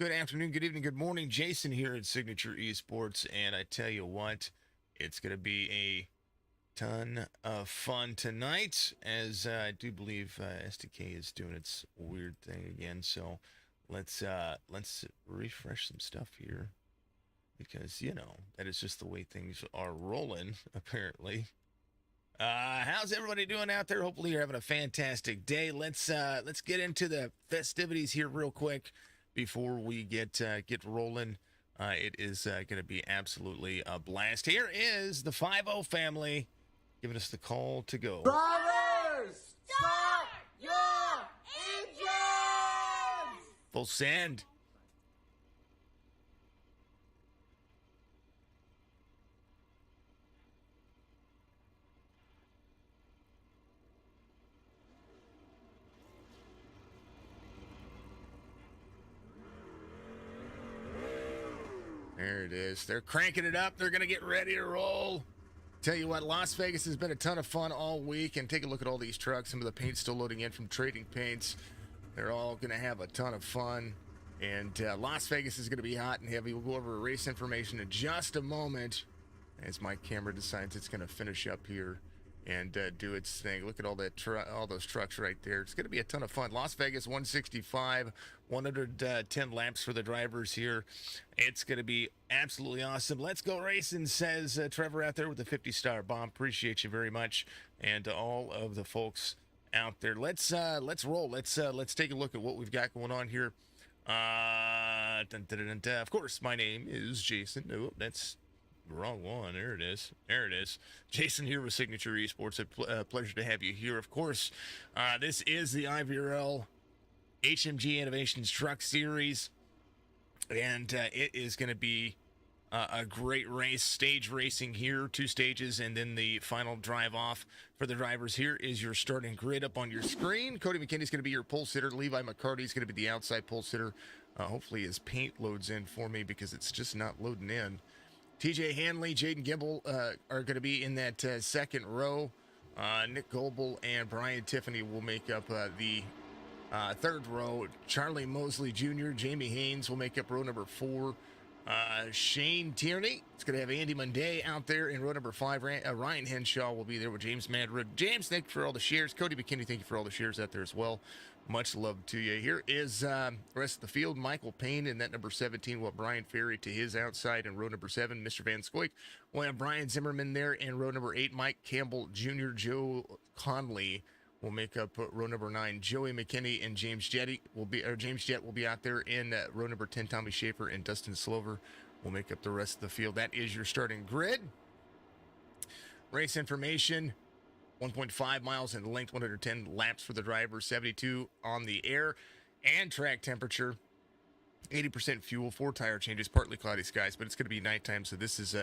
good afternoon, good evening, good morning. Jason here at Signature Esports, and I tell you what, it's going to be a ton of fun tonight, as I do believe SDK is doing its weird thing again. So let's refresh some stuff here, because that is just the way things are rolling apparently. How's everybody doing out there? Hopefully you're having a fantastic day. Let's get into the festivities here real quick before we get rolling. It is going to be absolutely a blast. Here is the 50 family giving us the call to go. Drivers, start your engines! Full send. There it is. They're cranking it up. They're going to get ready to roll. Tell you what, Las Vegas has been a ton of fun all week. And take a look at all these trucks. Some of the paint's still loading in from Trading Paints. They're all going to have a ton of fun. And Las Vegas is going to be hot and heavy. We'll go over race information in just a moment as my camera decides it's going to finish up here and do its thing. Look at all those trucks right there. It's going to be a ton of fun. Las Vegas 165, 110 laps for the drivers here. It's going to be absolutely awesome. Let's go racing, says Trevor out there with the 50-star bomb. Appreciate you very much, and all of the folks out there. Let's roll. Let's take a look at what we've got going on here. Of course, my name is Jason. Oh, that's wrong one. There it is. There it is. Jason here with Signature Esports. A pleasure to have you here. Of course, this is the Ivrl Hmg Innovations Truck Series, and it is going to be a great race. Stage racing here, 2 stages, and then the final drive off for the drivers. Here is your starting grid up on your screen. Cody McKinney's going to be your pole sitter. Levi Mccarty is going to be the outside pole sitter. Hopefully his paint loads in for me, because it's just not loading in. TJ Hanley, Jaden Gimble are going to be in that second row. Nick Goebel and Brian Tiffany will make up the third row. Charlie Mosley Jr., Jamie Haynes will make up row number 4. Shane Tierney, it's going to have Andy Munday out there in row number 5. Ryan Henshaw will be there with James Madrid. James, thank you for all the shares. Cody McKinney, thank you for all the shares out there as well. Much love to you. Here is the rest of the field. Michael Payne in that number 17. Will have Brian Ferry to his outside in row number 7. Mr. Van Scoik will have Brian Zimmerman there in row number 8. Mike Campbell Jr., Joe Conley will make up row number 9. Joey McKinney and James Jett will be out there in row number 10. Tommy Schaefer and Dustin Slover will make up the rest of the field. That is your starting grid. Race information: 1.5 miles in length, 110 laps for the driver, 72 on the air, and track temperature, 80% fuel, 4 tire changes, partly cloudy skies, but it's going to be nighttime, so this is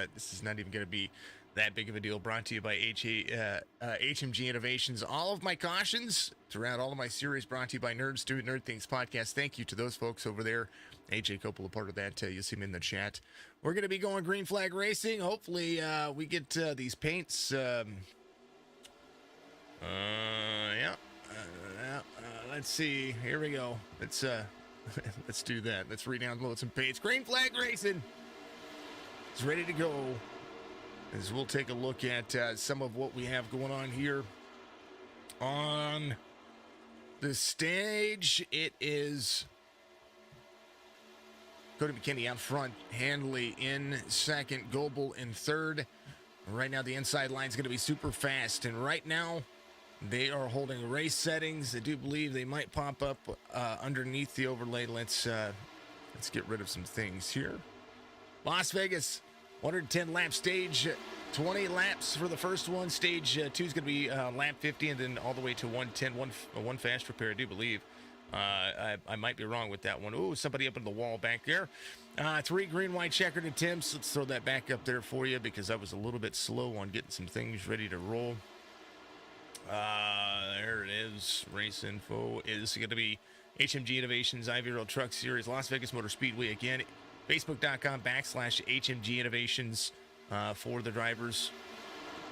not even going to be that big of a deal. Brought to you by HMG Innovations. All of my cautions throughout all of my series brought to you by Nerds Do Nerd Things Podcast. Thank you to those folks over there. AJ Coppola, part of that. You'll see him in the chat. We're going to be going green flag racing. Hopefully we get these paints. Let's see. Here we go. Let's do that. Let's re-download some paints. Green flag racing. It's ready to go. As we'll take a look at some of what we have going on here on the stage. It is Cody McKinney out front, Handley in second, Goebel in third. Right now the inside line is going to be super fast, and right now they are holding race settings. I do believe they might pop up underneath the overlay. Let's get rid of some things here. Las Vegas 110 lap stage, 20 laps for the first one. Stage 2 is going to be lap 50, and then all the way to 110, one fast repair, I do believe. I might be wrong with that one. Ooh, somebody up in the wall back there. 3 green, white checkered attempts. Let's throw that back up there for you, because I was a little bit slow on getting some things ready to roll. There it is. Race info is going to be HMG Innovations, Ivrl Truck Series, Las Vegas Motor Speedway. Again, Facebook.com/HMG Innovations for the drivers.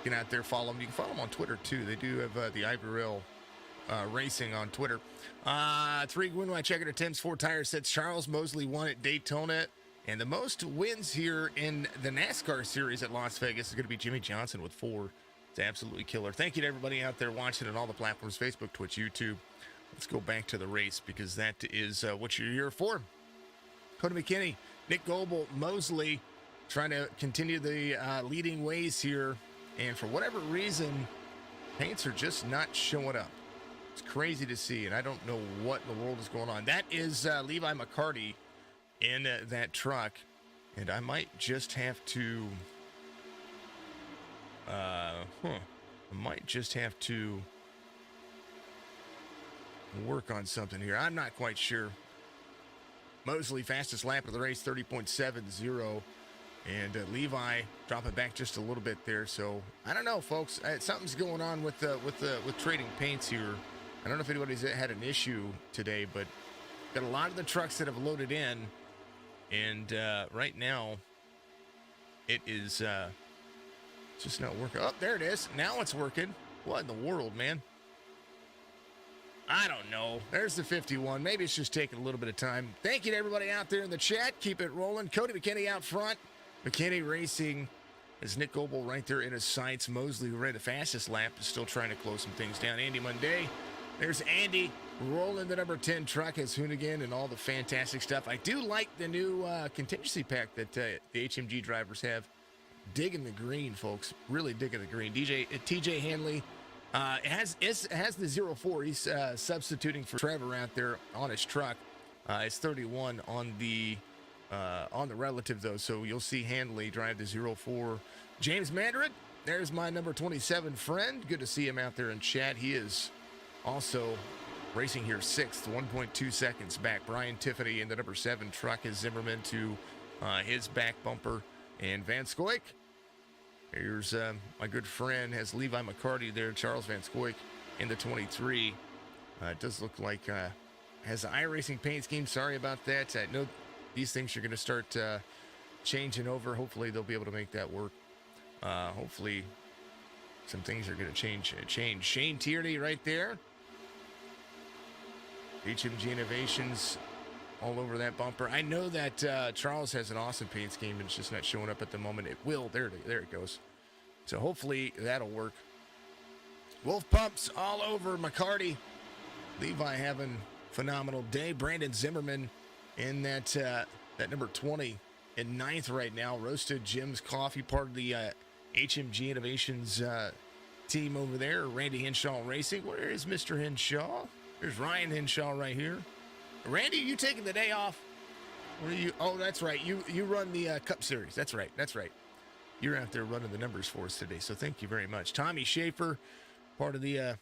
Get out there, follow them. You can follow them on Twitter too. They do have the Ivrl Racing on Twitter. 3 Gwynwine checking attempts, 4 tire sets. Charles Mosley won at Daytona. And the most wins here in the NASCAR series at Las Vegas is going to be Jimmy Johnson with 4. It's absolutely killer. Thank you to everybody out there watching on all the platforms, Facebook, Twitch, YouTube. Let's go back to the race because that is what you're here for. Cody McKinney, Nick Goebel, Mosley trying to continue the leading ways here. And for whatever reason, paints are just not showing up. It's crazy to see, and I don't know what in the world is going on. That is Levi Mccarty in that truck, and I might just have to... I might just have to work on something here. I'm not quite sure. Mosley, fastest lap of the race, 30.70. And Levi dropping back just a little bit there. So I don't know, folks. Something's going on with trading paints here. I don't know if anybody's had an issue today, but got a lot of the trucks that have loaded in, and right now it is just not working. Oh, there it is. Now it's working. What in the world, man? I don't know. There's the 51. Maybe it's just taking a little bit of time. Thank you to everybody out there in the chat. Keep it rolling. Cody McKinney out front. McKinney Racing is Nick Goebel right there in his sights. Mosley, who ran the fastest lap, is still trying to close some things down. Andy Munday. There's Andy rolling the number 10 truck as Hoonigan and all the fantastic stuff. I do like the new contingency pack that the HMG drivers have. Digging the green, folks. Really digging the green. TJ Hanley has the 04. He's substituting for Trevor out there on his truck. It's 31 on the relative, though, so you'll see Hanley drive the 04. James Mandarin, there's my number 27 friend. Good to see him out there in chat. He is also racing here 6th, 1.2 seconds back. Brian Tiffany in the number 7 truck is Zimmerman to his back bumper. And Van Scoik, here's my good friend, has Levi Mccarty there, Charles Van Scoik in the 23. It does look like has the iRacing paint scheme. Sorry about that. I know these things are going to start changing over. Hopefully they'll be able to make that work. Hopefully some things are going to change. Shane Tierney right there. HMG Innovations all over that bumper. I know that Charles has an awesome paint scheme, and it's just not showing up at the moment. It will. There it goes. So hopefully that'll work. Wolf Pumps all over McCarty. Levi having phenomenal day. Brandon Zimmerman in that number 20 in 9th right now. Roasted Jim's Coffee, part of the HMG Innovations team over there. Randy Henshaw Racing. Where is Mr. Henshaw? There's Ryan Henshaw right here. Randy, you taking the day off? What are you? Oh, that's right. You run the Cup Series. That's right. You're out there running the numbers for us today. So thank you very much. Tommy Schaefer, part of the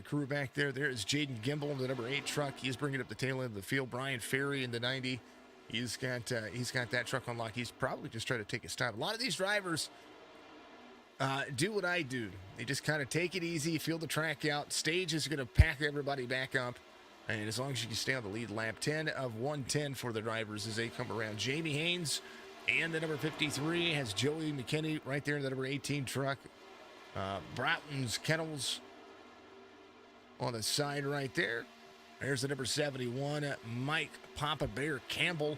crew back there. There is Jaden Gimbel in the number 8 truck. He's bringing up the tail end of the field. Brian Ferry in the 90. He's got that truck on lock. He's probably just trying to take his time. A lot of these drivers do what I do. They just kind of take it easy, feel the track out. Stage is going to pack everybody back up. And as long as you can stay on the lead lap, 10 of 110 for the drivers as they come around. Jamie Haynes and the number 53 has Joey McKinney right there in the number 18 truck. Broughton's Kennels on the side right there. There's the number 71, Mike Papa Bear Campbell.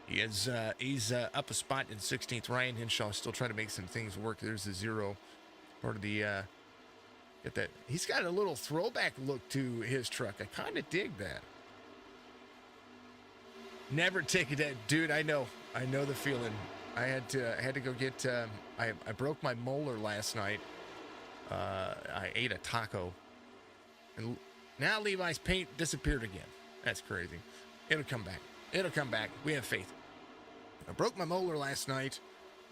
He's up a spot in 16th. Ryan Henshaw still trying to make some things work. There's the 0, part of the get that. He's got a little throwback look to his truck. I kind of dig that. Never take it, dude. I know the feeling. I had to go get. I broke my molar last night. I ate a taco, and now Levi's paint disappeared again. That's crazy. It'll come back. We have faith. I broke my molar last night,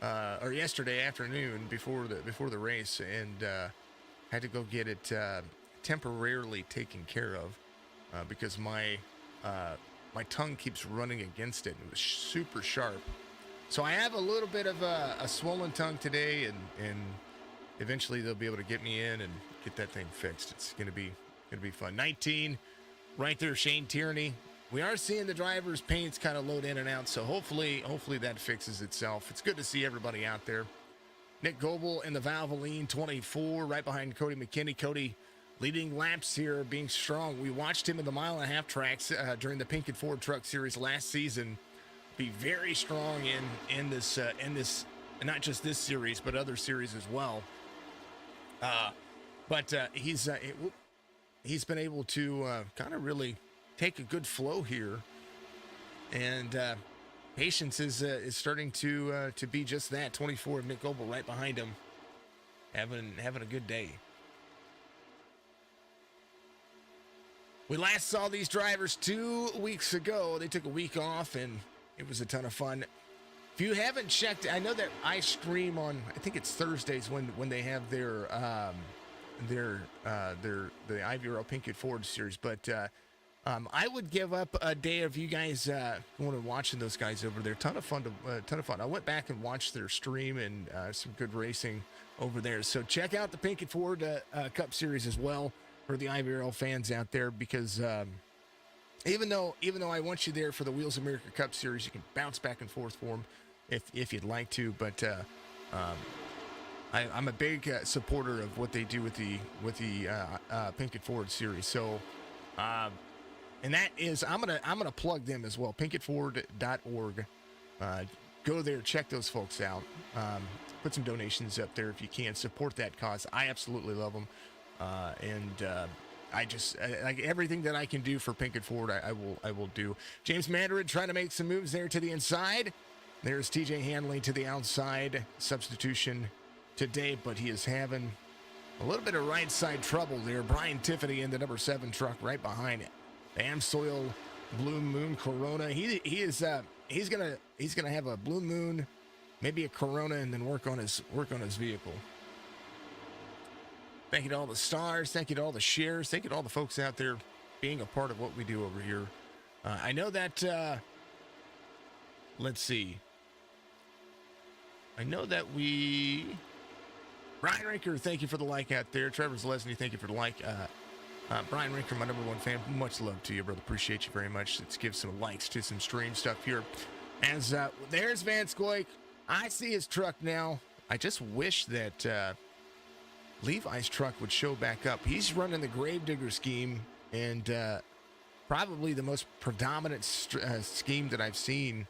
or yesterday afternoon before the race, and had to go get it temporarily taken care of because my tongue keeps running against it. It was super sharp, so I have a little bit of a swollen tongue today, and eventually they'll be able to get me in and get that thing fixed. It's gonna be fun. 19, right there, Shane Tierney. We are seeing the drivers' paints kind of load in and out, so hopefully that fixes itself. It's good to see everybody out there. Nick Goebel in the Valvoline 24, right behind Cody McKinney. Cody leading laps here, being strong. We watched him in the 1.5-mile tracks during the Pinkett Ford Truck Series last season. Be very strong in this not just this series but other series as well. But he's been able to kind of really take a good flow here, and patience is starting to be just that. 24 of Nick Goebel right behind him, having a good day. We last saw these drivers 2 weeks ago. They took a week off, and it was a ton of fun. If you haven't checked, I know that I stream on, I think it's Thursdays when they have the Ivrl Hmg Ford series, but I would give up a day of you guys going and watching those guys over there. Ton of fun. I went back and watched their stream, and some good racing over there. So check out the Pinkett Ford Cup Series as well for the Ivrl fans out there, because even though I want you there for the Wheels America Cup Series, you can bounce back and forth for them if you'd like to. But I'm a big supporter of what they do with the Pinkett Ford Series. So, and that is, I'm gonna plug them as well. PinkettFord.org. Go there, check those folks out. Put some donations up there if you can. Support that cause. I absolutely love them. I just like everything that I can do for Pinkett Ford. I will do. James Mandarin trying to make some moves there to the inside. There's TJ Hanley to the outside. Substitution today, but he is having a little bit of right side trouble there. Brian Tiffany in the number 7 truck right behind it. The Amsoil Blue Moon Corona. He's gonna have a Blue Moon, maybe a Corona, and then work on his vehicle. Thank you to all the stars. Thank you to all the shares. Thank you to all the folks out there being a part of what we do over here. I know that, let's see. I know that Brian Rinker, thank you for the like out there. Trevor Zalesny, thank you for the like. Brian Rinker, my number 1 fan. Much love to you, brother. Appreciate you very much. Let's give some likes to some stream stuff here. As there's Van Scoik. I see his truck now. I just wish that Levi's truck would show back up. He's running the Gravedigger scheme, and probably the most predominant scheme that I've seen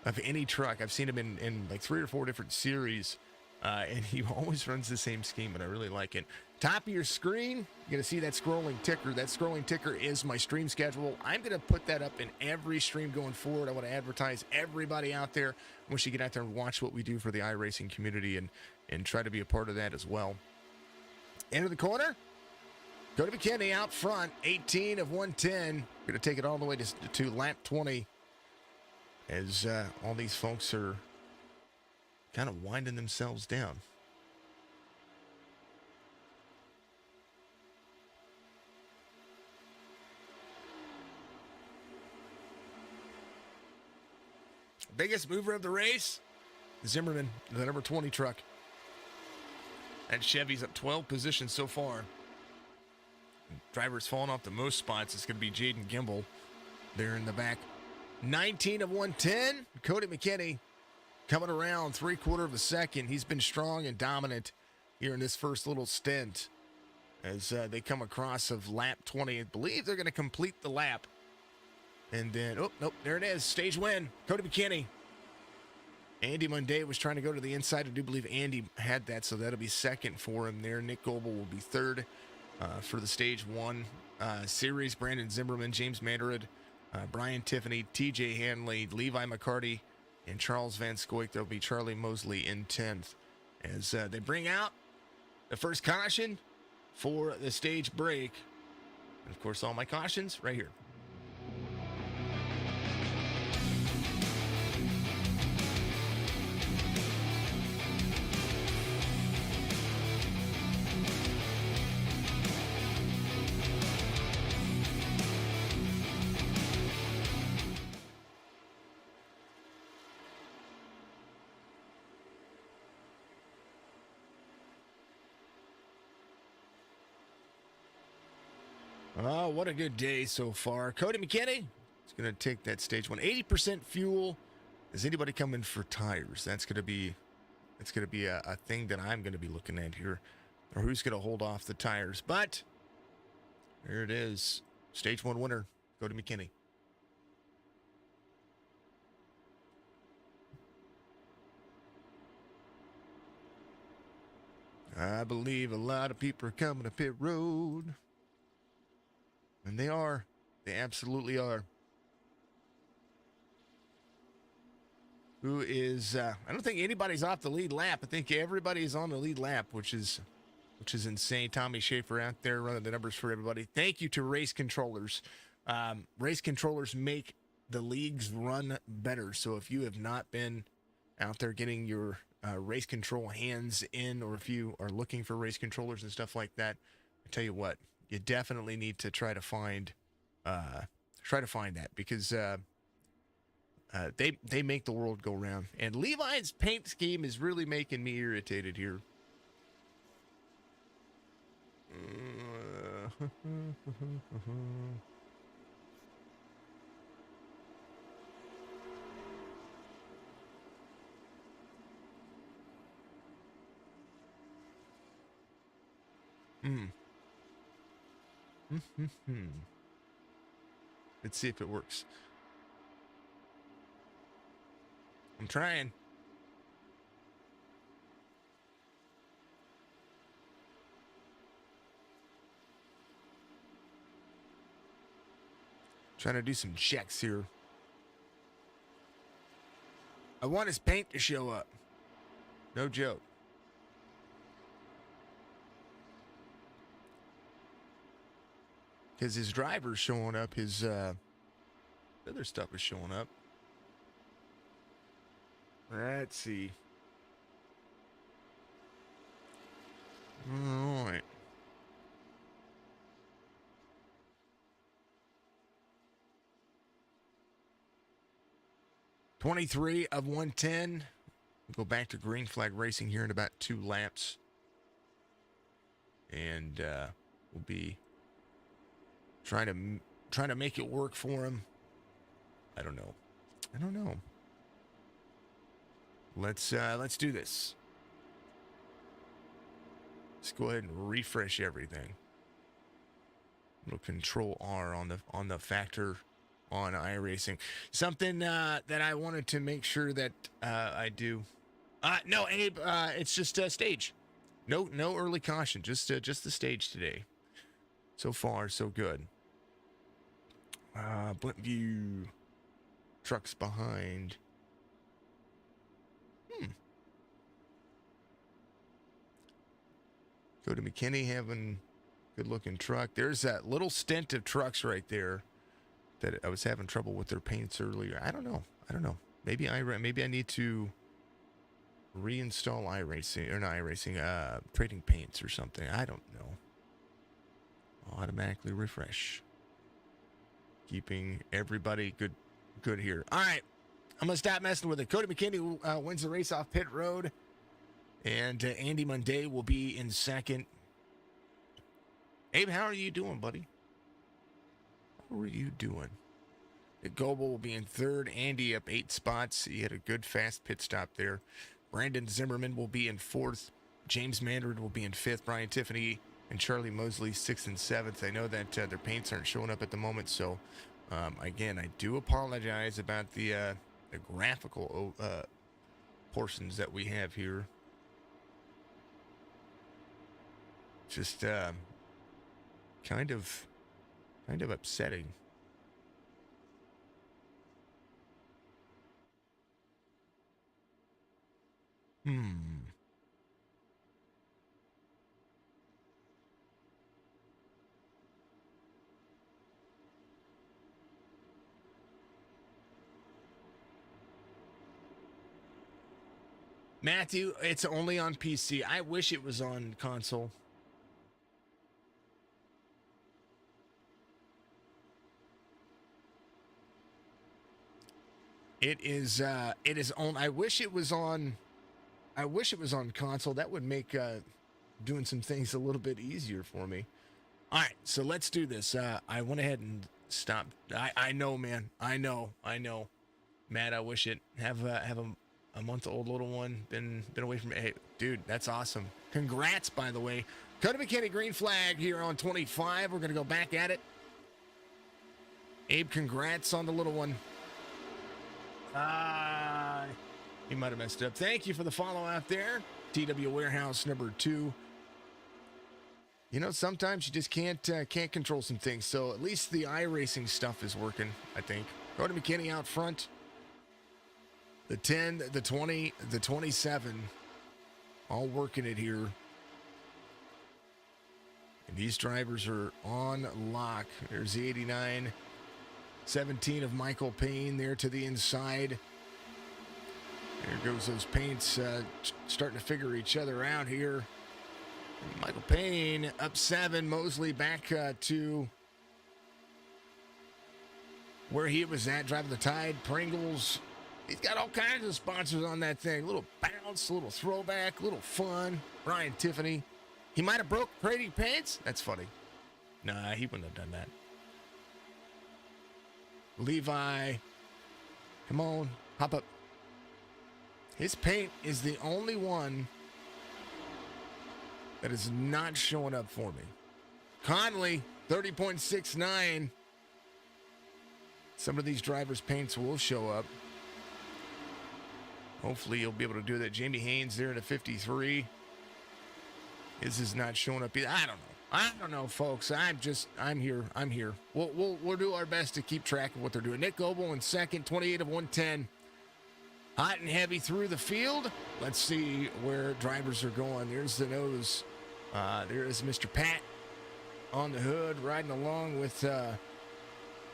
of any truck. I've seen him in like 3 or 4 different series, and he always runs the same scheme, and I really like it. Top of your screen, you're going to see that scrolling ticker. That scrolling ticker is my stream schedule. I'm going to put that up in every stream going forward. I want to advertise everybody out there. I want you to get out there and watch what we do for the iRacing community, and try to be a part of that as well. Enter the corner. Cody McKinney out front, 18 of 110. Going to take it all the way to lap 20, as all these folks are kind of winding themselves down. Biggest mover of the race, Zimmerman, the number 20 truck. And Chevy's up 12 positions so far. Driver's falling off the most spots. It's going to be Jaden Gimbel there in the back. 19 of 110. Cody McKinney coming around 3/4 of a second. He's been strong and dominant here in this first little stint as they come across of lap 20. I believe they're going to complete the lap. And then, oh, nope, there it is. Stage win. Cody McKinney. Andy Monday was trying to go to the inside. I do believe Andy had that, so that'll be second for him there. Nick Goebel will be third for the Stage 1 series. Brandon Zimmerman, James Mandarin, Brian Tiffany, TJ Hanley, Levi McCarty, and Charles Van Scoik. There'll be Charlie Mosley in 10th as they bring out the first caution for the stage break. And, of course, all my cautions right here. Oh, what a good day so far. Cody McKinney is going to take that stage 1. 80% fuel. Is anybody coming for tires? That's going to be a thing that I'm going to be looking at here. Or who's going to hold off the tires. But There it is. Stage 1 winner, Cody McKinney. I believe a lot of people are coming to pit road. And they are. They absolutely are. Who is, I don't think anybody's off the lead lap. I think everybody's on the lead lap, which is insane. Tommy Schaefer out there running the numbers for everybody. Thank you to race controllers. Race controllers make the leagues run better. So if you have not been out there getting your race control hands in, or if you are looking for race controllers and stuff like that, I tell you what, you definitely need to try to find that, because they make the world go round. And Levi's paint scheme is really making me irritated here. Let's see if it works. I'm trying. Trying to do some checks here. I want his paint to show up. No joke. Because his driver's showing up, his other stuff is showing up. Let's see. All right. $23 of 110. We'll go back to green flag racing here in about 2 laps. And we'll be trying to make it work for him. I don't know. Let's do this. Let's go ahead and refresh everything. Little Control R on the factor on iRacing. Something that I wanted to make sure that I do. No, Abe. It's just a stage. No early caution. Just the stage today. So far, so good. Blimp view. Trucks behind. Go to McKinney having good looking truck. There's that little stint of trucks right there that I was having trouble with their paints earlier. I don't know. Maybe I need to reinstall iRacing, or not iRacing, trading paints or something. I don't know. Automatically refresh. Keeping everybody good here. All right. I'm going to stop messing with it. Cody McKinney wins the race off pit road. And Andy Munday will be in second. Abe, how are you doing, buddy? How are you doing? Goebel will be in third. Andy up 8 spots. He had a good, fast pit stop there. Brandon Zimmerman will be in fourth. James Mandarin will be in fifth. Brian Tiffany and Charlie Mosley 6th and 7th. I know that their paints aren't showing up at the moment, so again, I do apologize about the graphical portions that we have here. Just kind of upsetting. Matthew, it's only on PC. I wish it was on console. It is on. I wish it was on console. That would make doing some things a little bit easier for me. All right, so let's do this. I went ahead and stopped. I know, man. I know. Matt, I wish it have a month-old little one been away from me. Hey, dude, that's awesome. Congrats, by the way. Cody McKinney, green flag here on 25. We're going to go back at it. Abe, congrats on the little one. He might have messed up. Thank you for the follow out there. TW Warehouse number 2. You know, sometimes you just can't control some things. So at least the iRacing stuff is working, I think. Cody McKinney out front. The 10, the 20, the 27. All working it here. And these drivers are on lock. There's the 89. 17 of Michael Payne there to the inside. There goes those paints starting to figure each other out here. And Michael Payne up 7. Mosley back to where he was at, driving the Tide. Pringles. He's got all kinds of sponsors on that thing. A little bounce, a little throwback, a little fun. Ryan Tiffany. He might have broke trading paints. That's funny. Nah, he wouldn't have done that. Levi. Come on. Hop up. His paint is the only one that is not showing up for me. Conley, 30.69. Some of these drivers' paints will show up. Hopefully you'll be able to do that. Jamie Haynes there in a 53. His is not showing up either. I don't know, folks. I'm here. We'll do our best to keep track of what they're doing. Nick Goebel in second, 28 of 110. Hot and heavy through the field. Let's see where drivers are going. There's the nose. There is Mr. Pat on the hood riding along with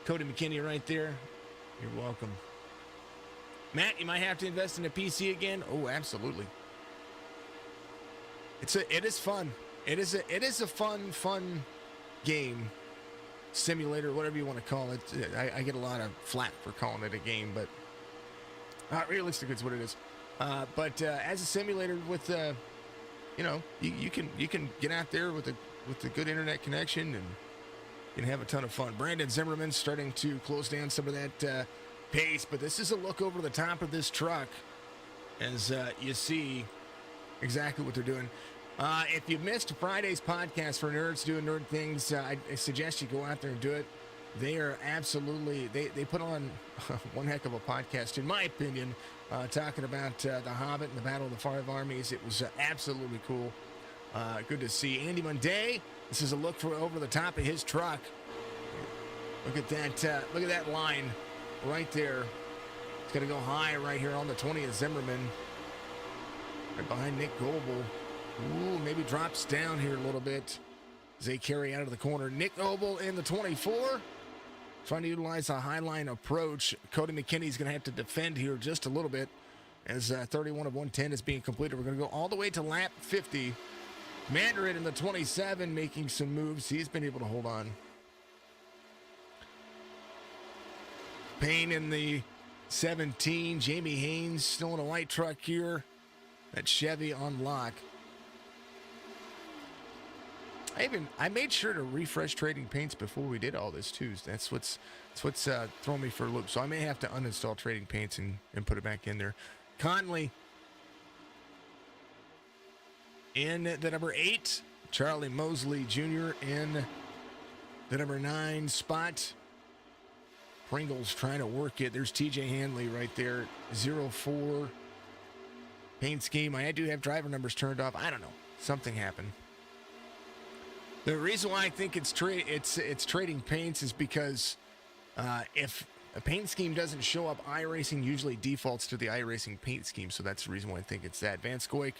Cody McKinney right there. You're welcome. Matt, you might have to invest in a PC again. Oh, absolutely. It is fun. It is a fun game. Simulator, whatever you want to call it. I get a lot of flack for calling it a game, but realistic is what it is. But as a simulator with, you can get out there with a good internet connection and you can have a ton of fun. Brandon Zimmerman starting to close down some of that pace, but this is a look over the top of this truck as you see exactly what they're doing. If you missed Friday's podcast for Nerds Doing Nerd Things, I suggest you go out there and do it. They are absolutely, they put on one heck of a podcast, in my opinion, talking about The Hobbit and the Battle of the Five Armies. It was absolutely cool. Good to see. Andy Munday, this is a look for over the top of his truck. Look at that line right there. It's going to go high right here on the 20 of Zimmerman. Right behind Nick Goebel. Ooh, maybe drops down here a little bit as they carry out of the corner. Nick Goebel in the 24. Trying to utilize a highline approach. Cody McKinney's going to have to defend here just a little bit as 31 of 110 is being completed. We're going to go all the way to lap 50. Mandarin in the 27 making some moves. He's been able to hold on. Payne in the 17. Jamie Haynes still in a light truck here. That Chevy on lock. I made sure to refresh trading paints before we did all this too. That's what's throwing me for a loop. So I may have to uninstall trading paints and put it back in there. Conley in the number 8. Charlie Mosley Jr. in the number 9 spot. Pringles trying to work it. There's TJ Hanley right there. 04 paint scheme. I do have driver numbers turned off. I don't know. Something happened. The reason why I think it's trading paints is because if a paint scheme doesn't show up, iRacing usually defaults to the iRacing paint scheme. So that's the reason why I think it's that. Van Scoik,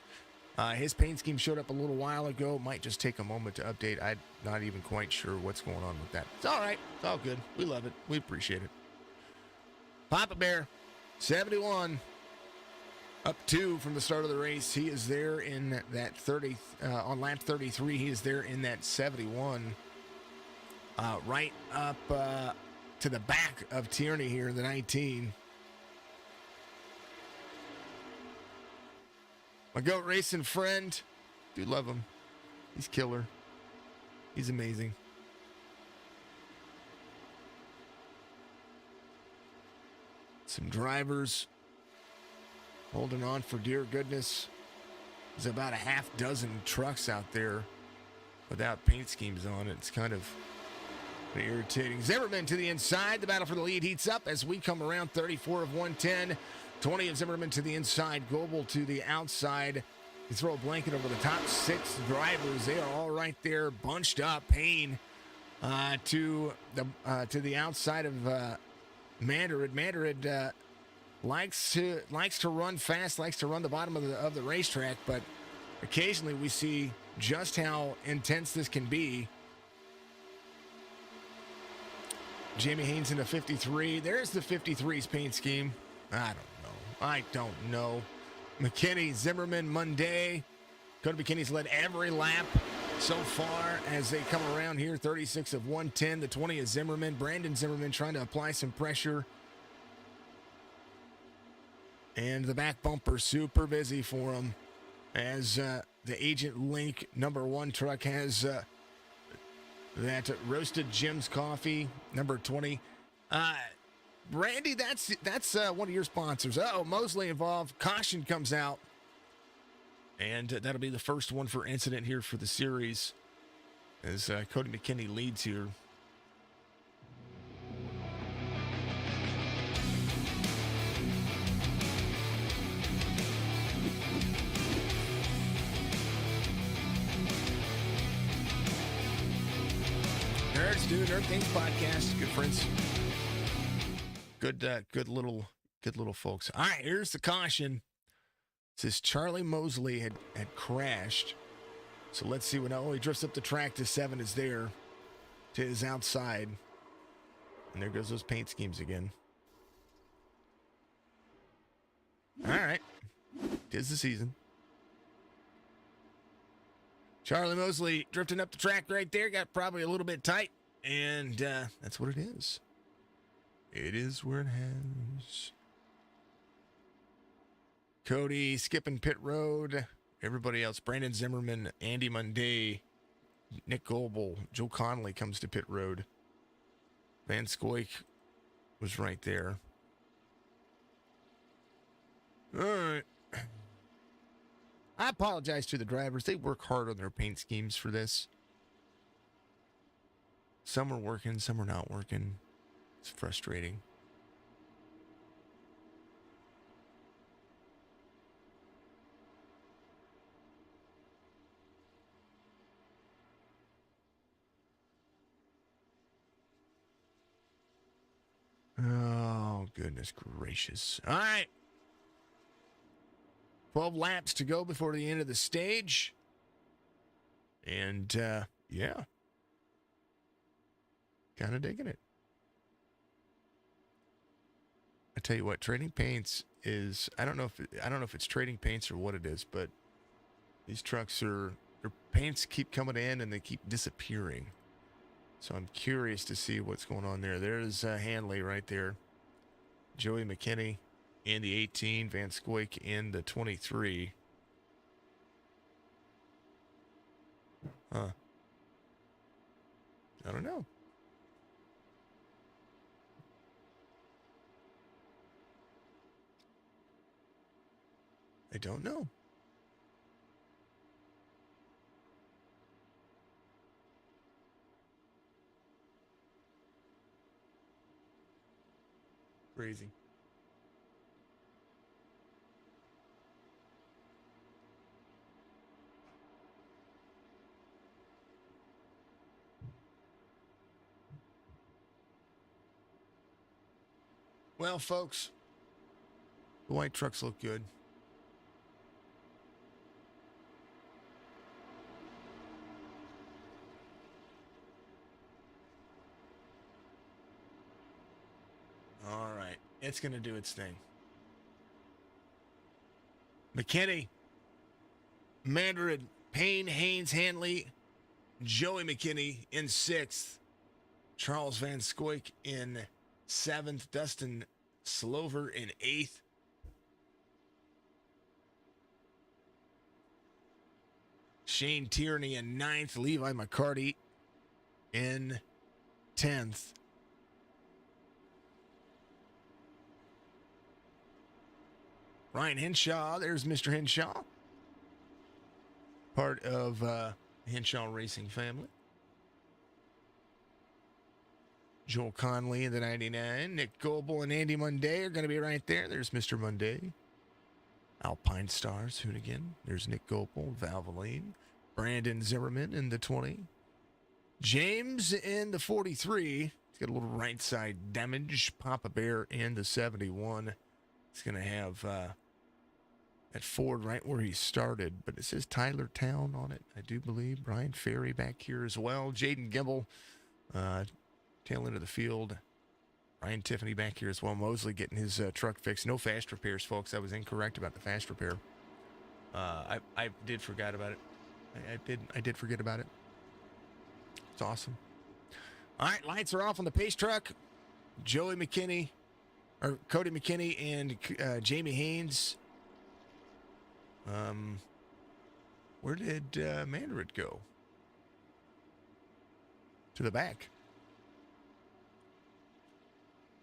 his paint scheme showed up a little while ago. Might just take a moment to update. I'm not even quite sure what's going on with that. It's all right. It's all good. We love it. We appreciate it. Papa Bear, 71. Up 2 from the start of the race. He is there in that 30, on lap 33. He is there in that 71. Right up to the back of Tierney here in the 19. My GOAT racing friend. Do love him. He's killer. He's amazing. Some drivers holding on for dear goodness. There's about a half dozen trucks out there without paint schemes on it. It's kind of irritating. Zimmerman to the inside. The battle for the lead heats up as we come around. 34 of 110. 20 of Zimmerman to the inside. Goebel to the outside. You throw a blanket over the top 6 drivers. They are all right there, bunched up. Payne to the outside of Mandarid. Mandarid likes to run fast, likes to run the bottom of the racetrack, but occasionally we see just how intense this can be. Jamie Haynes in a 53. There's the 53's paint scheme. I don't know. McKinney, Zimmerman, Monday. Cody McKinney's led every lap so far as they come around here. 36 of 110. The 20 is Zimmerman. Brandon Zimmerman trying to apply some pressure. And the back bumper super busy for him as the Agent Link #1 truck has that Roasted Jim's coffee, number 20. Randy, that's one of your sponsors. Mosley involved. Caution comes out. And that'll be the first one for incident here for the series as Cody McKinney leads here. Nerds do Nerd Things podcast. Good friends. Good little folks. All right, here's the caution. It says Charlie Mosley had crashed. So let's see he drifts up the track to 7 is there to his outside. And there goes those paint schemes again. All right. 'Tis the season. Charlie Mosley drifting up the track right there. Got probably a little bit tight. And that's what it is. It is where it has. Cody skipping pit road. Everybody else. Brandon Zimmerman, Andy Monday, Nick Goebel, Joe Connolly comes to pit road. Van Scoik was right there. All right. I apologize to the drivers. They work hard on their paint schemes for this. Some are working, some are not working. It's frustrating. Oh, goodness gracious. All right. 12 laps to go before the end of the stage. And, yeah. Kind of digging it. I tell you what, trading paints is, I don't know if it's trading paints or what it is, but these trucks their paints keep coming in and they keep disappearing. So I'm curious to see what's going on there. There's Hanley right there. Joey McKinney in the 18, Van Scoik in the 23. Huh. I don't know. I don't know. Crazy. Well, folks, the white trucks look good. All right. It's going to do its thing. McKinney, Mandarin, Payne, Haynes, Hanley, Joey McKinney in 6th. Charles Van Scoik in 7th. Dustin Slover in 8th. Shane Tierney in 9th. Levi McCarty in 10th. Ryan Henshaw, there's Mr. Henshaw. Part of Henshaw Racing family. Joel Conley in the 99. Nick Goebel and Andy Munday are going to be right there. There's Mr. Munday. Alpine Stars, Hoonigan. There's Nick Goebel, Valvoline. Brandon Zimmerman in the 20. James in the 43. He's got a little right side damage. Papa Bear in the 71. He's going to have that Ford right where he started, but it says Tyler Town on it, I do believe. Brian Ferry back here as well. Jaden Gimble, tail end of the field. Ryan Tiffany back here as well. Mosley getting his truck fixed. No fast repairs, folks. I was incorrect about the fast repair. I did forget about it. I did forget about it. It's awesome. All right, lights are off on the pace truck. Cody McKinney and Jamie Haynes. Where did Mandarin go? To the back.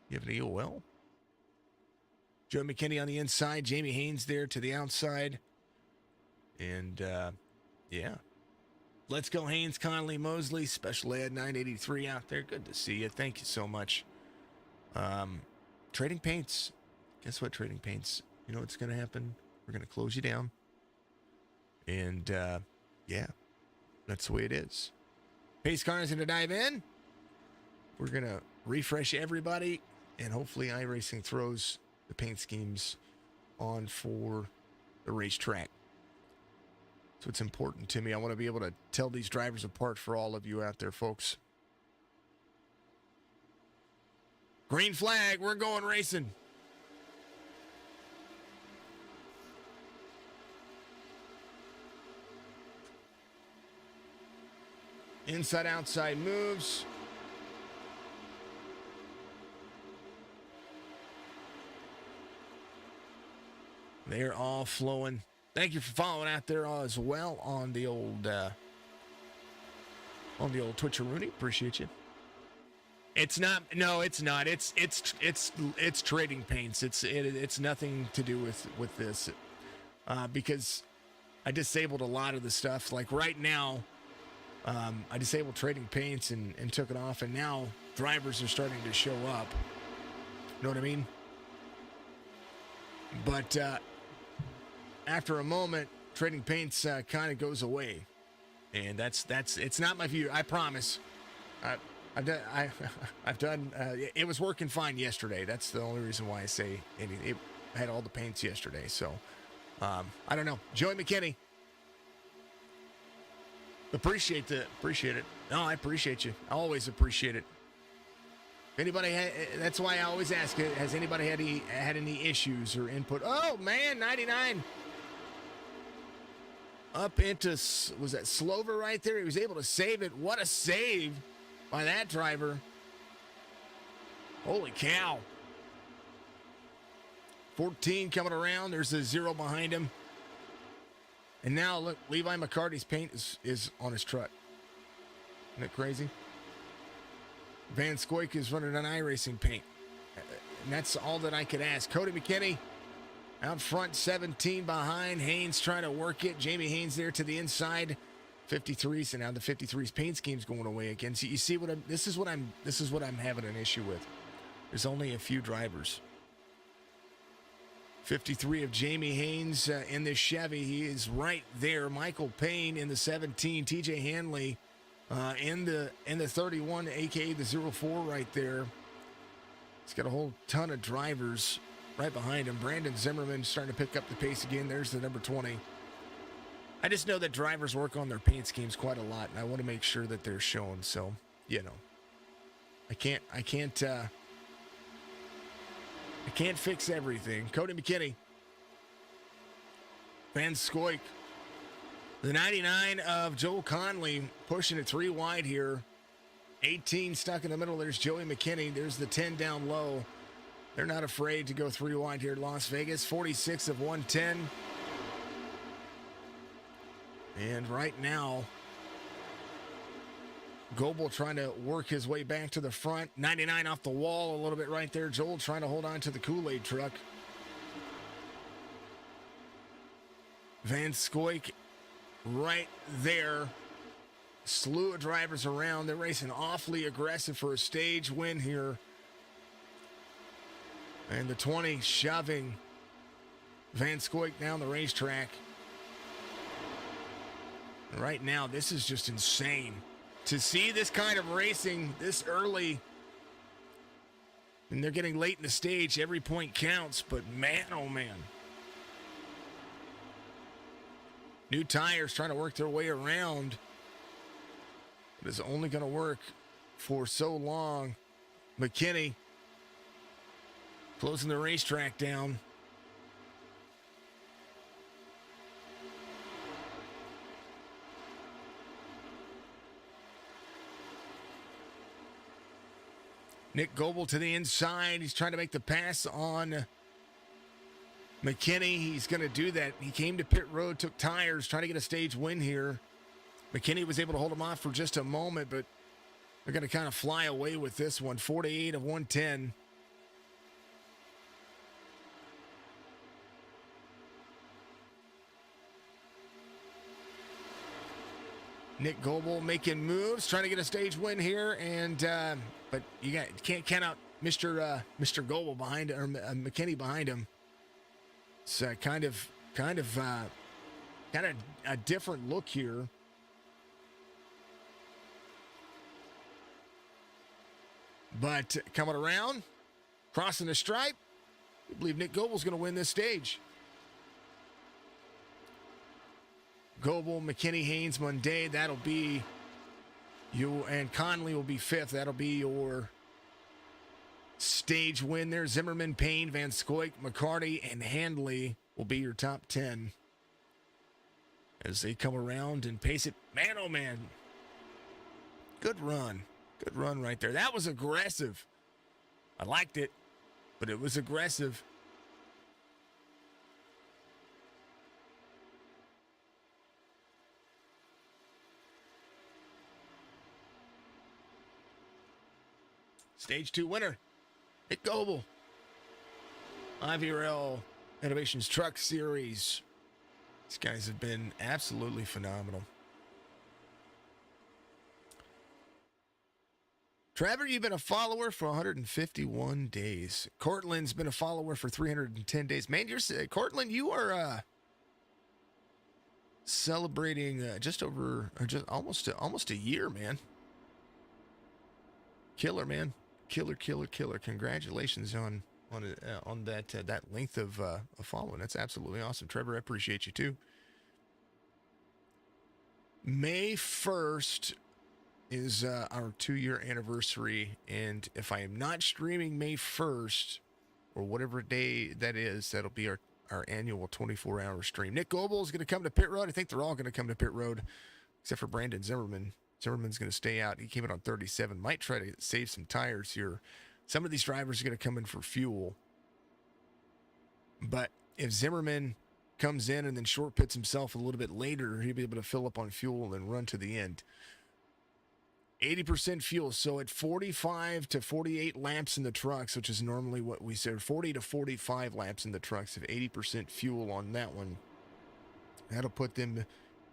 You have an EOL? Joe McKinney on the inside. Jamie Haynes there to the outside. And, yeah. Let's go, Haynes, Conley, Mosley. Special Ed 983 out there. Good to see you. Thank you so much. Trading Paints. Guess what, Trading Paints? You know what's going to happen? We're going to close you down. And, yeah. That's the way it is. Pace cars going to dive in. We're going to refresh everybody. And hopefully iRacing throws the paint schemes on for the racetrack. So it's important to me. I want to be able to tell these drivers apart for all of you out there, folks. Green flag, we're going racing. Inside outside moves. They're all flowing. Thank you for following out there as well on the old Twitcheroony. Appreciate you. It's not. No, it's not. It's Trading Paints. It's nothing to do with this, because I disabled a lot of the stuff. Like right now, I disabled Trading Paints and took it off, and now drivers are starting to show up. You know what I mean? But after a moment, Trading Paints kind of goes away, and that's it's not my view. I promise. I've done. It was working fine yesterday. That's the only reason why I say anything. It had all the paints yesterday, so I don't know. Joey McKinney, appreciate it. No, I appreciate you. I always appreciate it. If anybody, that's why I always ask: has anybody had any issues or input? Oh man, 99 up into, was that Slover right there? He was able to save it. What a save by that driver. Holy cow. 14 coming around. There's a 0 behind him. And now look, Levi Mccarty's paint is on his truck. Isn't that crazy? Van Scoik is running an iRacing paint. And that's all that I could ask. Cody McKinney out front, 17 behind. Haynes trying to work it. Jamie Haynes there to the inside. 53s, and now the 53s paint scheme's going away again. So you see this is what I'm having an issue with. There's only a few drivers. 53 of Jamie Haynes in this Chevy. He is right there. Michael Payne in the 17. TJ Hanley in the 31, aka the 04 right there. He's got a whole ton of drivers right behind him. Brandon Zimmerman starting to pick up the pace again. There's the number 20. I just know that drivers work on their paint schemes quite a lot, and I want to make sure that they're shown. So, you know, I can't fix everything. Cody McKinney, Van Scoik, the 99 of Joel Conley pushing it 3 wide here. 18 stuck in the middle. There's Joey McKinney. There's the 10 down low. They're not afraid to go 3 wide here at Las Vegas. 46 of 110. And right now, Goebel trying to work his way back to the front. 99 off the wall a little bit right there. Joel trying to hold on to the Kool-Aid truck. Van Scoik right there. slew of drivers around. They're racing awfully aggressive for a stage win here. And the 20 shoving Van Scoik down the racetrack. Right now, this is just insane. To see this kind of racing this early, and they're getting late in the stage, every point counts, but man, oh man. New tires trying to work their way around. It is only going to work for so long. McKinney closing the racetrack down. Nick Goebel to the inside. He's trying to make the pass on McKinney. He's going to do that. He came to pit road, took tires, trying to get a stage win here. McKinney was able to hold him off for just a moment, but they're going to kind of fly away with this one. 48 of 110. Nick Goebel making moves, trying to get a stage win here, and but you can't count out Mr. Goebel behind, or McKinney behind him. It's kind of a different look here. But coming around, crossing the stripe, I believe Nick Goebel's going to win this stage. Goebel, McKinney, Haynes, Munday, that'll be you, and Conley will be fifth. That'll be your stage win there. Zimmerman, Payne, Van Scoik, McCarty, and Handley will be your top 10 as they come around and pace it. Man, oh man. Good run. Good run right there. That was aggressive. I liked it, but it was aggressive. Stage 2 winner, Nick Goebel. Ivrl Innovations Truck Series. These guys have been absolutely phenomenal. Trevor, you've been a follower for 151 days. Cortland's been a follower for 310 days. Man, Cortland, you are celebrating just almost a year, man. Killer, man. Killer. Congratulations on that length of following. That's absolutely awesome. Trevor, I appreciate you too. May 1st is our 2-year anniversary, and if I am not streaming May 1st or whatever day that is, that'll be our annual 24-hour stream. Nick Goebel is going to come to pit road. I think they're all going to come to pit road except for Brandon Zimmerman. Zimmerman's going to stay out. He came in on 37. Might try to save some tires here. Some of these drivers are going to come in for fuel. But if Zimmerman comes in and then short pits himself a little bit later, he'll be able to fill up on fuel and run to the end. 80% fuel. So at 45 to 48 laps in the trucks, which is normally what we said, 40 to 45 laps in the trucks, of 80% fuel on that one, that'll put them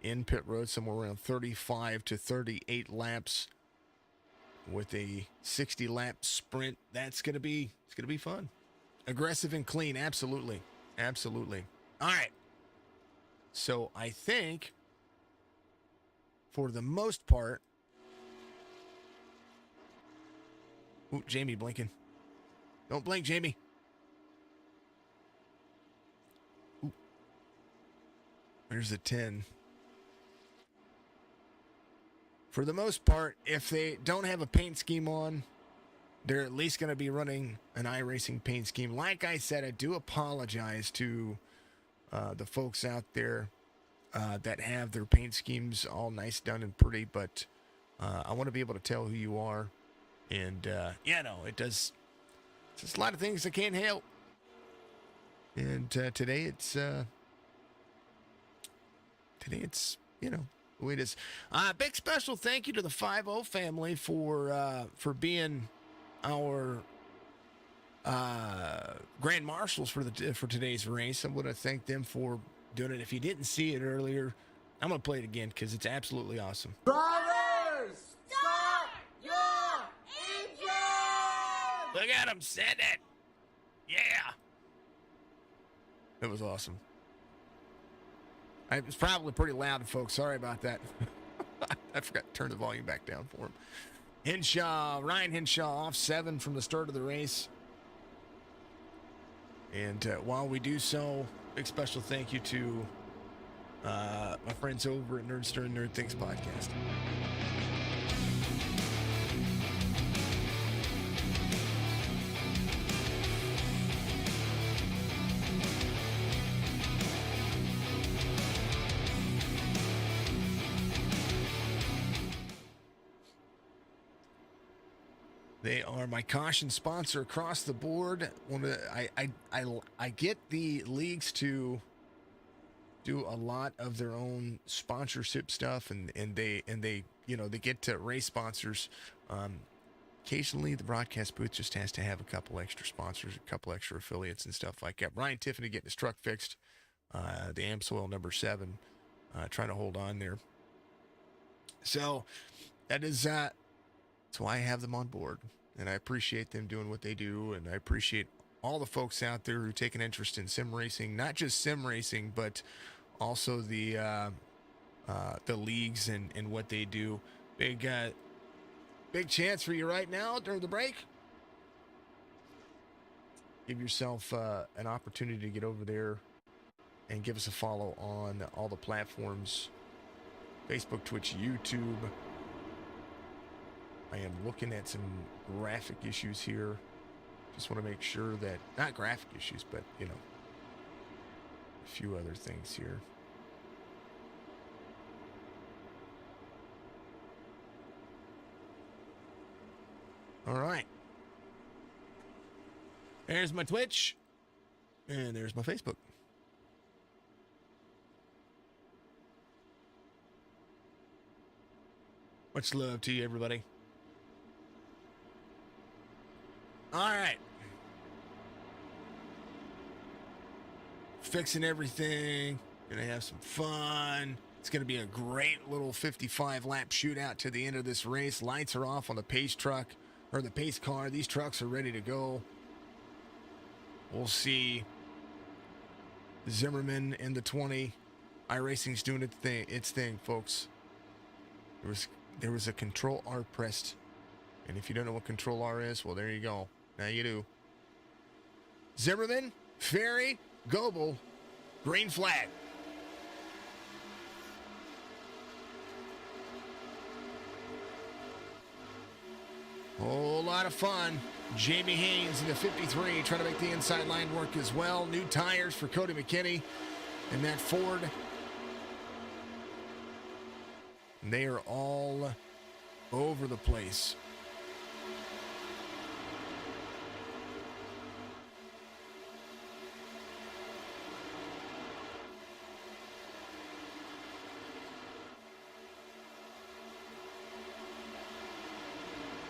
in pit road somewhere around 35 to 38 laps with a 60 lap sprint. It's going to be fun. Aggressive and clean. Absolutely. All right. So I think for the most part, ooh, Jamie blinking. Don't blink, Jamie. Ooh. There's the 10. For the most part, if they don't have a paint scheme on, they're at least going to be running an iRacing paint scheme. Like I said, I do apologize to the folks out there that have their paint schemes all nice, done, and pretty, but I want to be able to tell who you are. And, it does. It's just a lot of things I can't help. And today it's, the way it is. Big special thank you to the 5-0 family for being our grand marshals for today's race. I want to thank them for doing it. If you didn't see it earlier, I'm going to play it again because it's absolutely awesome. Driver! Look at him. Send it. Yeah. It was awesome. It was probably pretty loud, folks. Sorry about that. I forgot to turn the volume back down for him. Ryan Henshaw off 7 from the start of the race. And while we do so, big special thank you to my friends over at Nerdster and Nerd Things Podcast. They are my caution sponsor across the board. I get the leagues to do a lot of their own sponsorship stuff, and they they get to race sponsors. Occasionally, the broadcast booth just has to have a couple extra sponsors, a couple extra affiliates, and stuff like that. Brian Tiffany getting his truck fixed, the Amsoil number 7, trying to hold on there. So that is that's why I have them on board, and I appreciate them doing what they do, and I appreciate all the folks out there who take an interest in sim racing, not just sim racing, but also the leagues and what they do. Big chance for you right now during the break. Give yourself an opportunity to get over there and give us a follow on all the platforms: Facebook, Twitch, YouTube. I am looking at some graphic issues here. Just want to make sure that, not graphic issues, but, a few other things here. All right. There's my Twitch. And there's my Facebook. Much love to you, everybody. All right. Fixing everything. Gonna have some fun. It's gonna be a great little 55-lap shootout to the end of this race. Lights are off on the pace truck, or the pace car. These trucks are ready to go. We'll see Zimmerman in the 20. iRacing's doing its thing, folks. There was a Control R pressed. And if you don't know what Control R is, well, there you go. Now you do. Zimmerman, Ferry, Goebel, green flag. Whole lot of fun. Jamie Haynes in the 53 trying to make the inside line work as well. New tires for Cody McKinney and that Ford. And they are all over the place.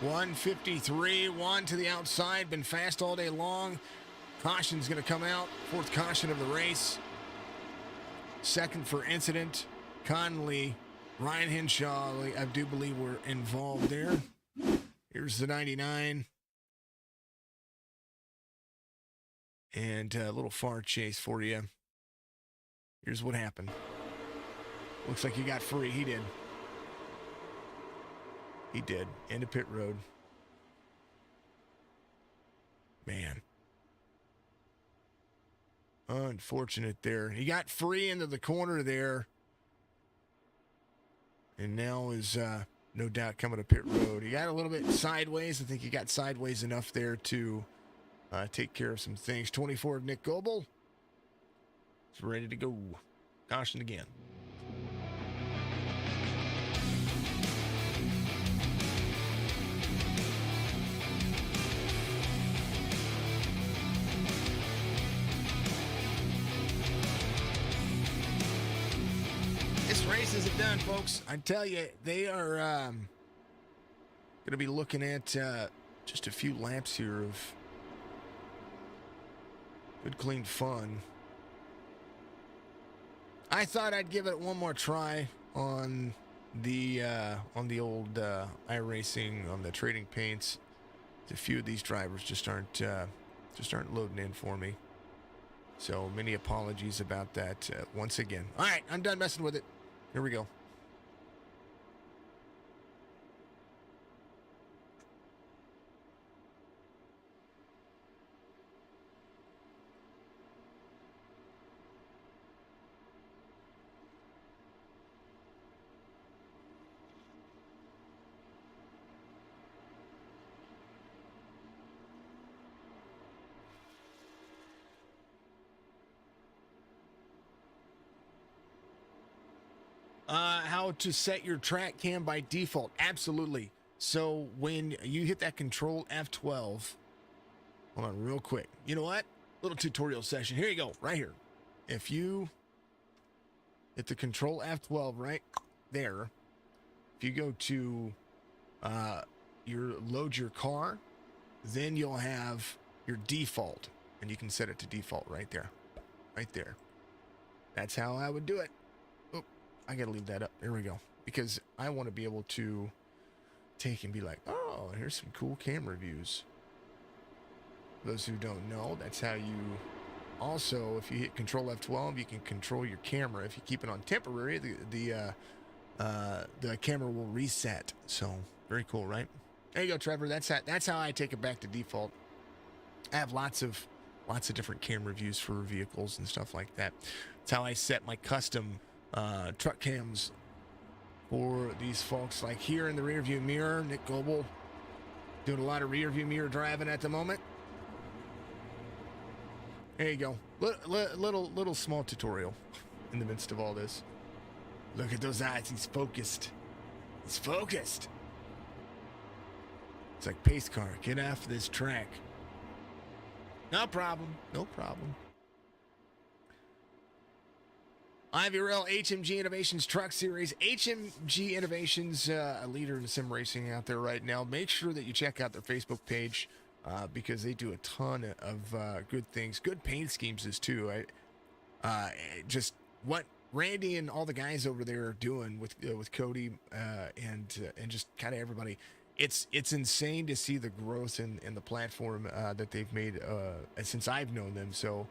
$153, to the outside, been fast all day long. Caution's going to come out. 4th caution of the race. 2nd for incident. Conley, Ryan Henshaw, I do believe were involved there. Here's the 99. And a little far chase for you. Here's what happened. Looks like he got free. He did. He did. Into pit road. Man. Unfortunate there. He got free into the corner there. And now is no doubt coming to pit road. He got a little bit sideways. I think he got sideways enough there to take care of some things. 24 of Nick Goebel. It's ready to go. Caution again. This race isn't done, folks. I tell you, they are going to be looking at just a few laps here of good, clean fun. I thought I'd give it one more try on the old iRacing on the trading paints. A few of these drivers just aren't loading in for me. So many apologies about that once again. All right, I'm done messing with it. Here we go. How to set your track cam by default. Absolutely. So when you hit that control F12, hold on real quick. You know what? Little tutorial session. Here you go, right here. If you hit the control F12 right there, if you go to load your car, then you'll have your default, and you can set it to default right there. Right there. That's how I would do it. I gotta leave that up. There we go. Because I want to be able to take and be like, oh, here's some cool camera views. For those who don't know, that's how you also, if you hit Control F12, you can control your camera. If you keep it on temporary, the camera will reset. So very cool, right? There you go, Trevor. That's how I take it back to default. I have lots of different camera views for vehicles and stuff like that. That's how I set my custom truck cams for these folks. Like here in the rear view mirror, Nick Goebel doing a lot of rear view mirror driving at the moment. There you go. Little small tutorial in the midst of all this. Look at those eyes. He's focused. He's focused. It's like pace car. Get off this track. No problem. No problem. Ivrl HMG Innovations Truck Series. HMG Innovations, a leader in sim racing out there right now. Make sure that you check out their Facebook page because they do a ton of good things. Good paint schemes is too. Just what Randy and all the guys over there are doing with Cody and just kind of everybody. It's insane to see the growth in the platform that they've made since I've known them. So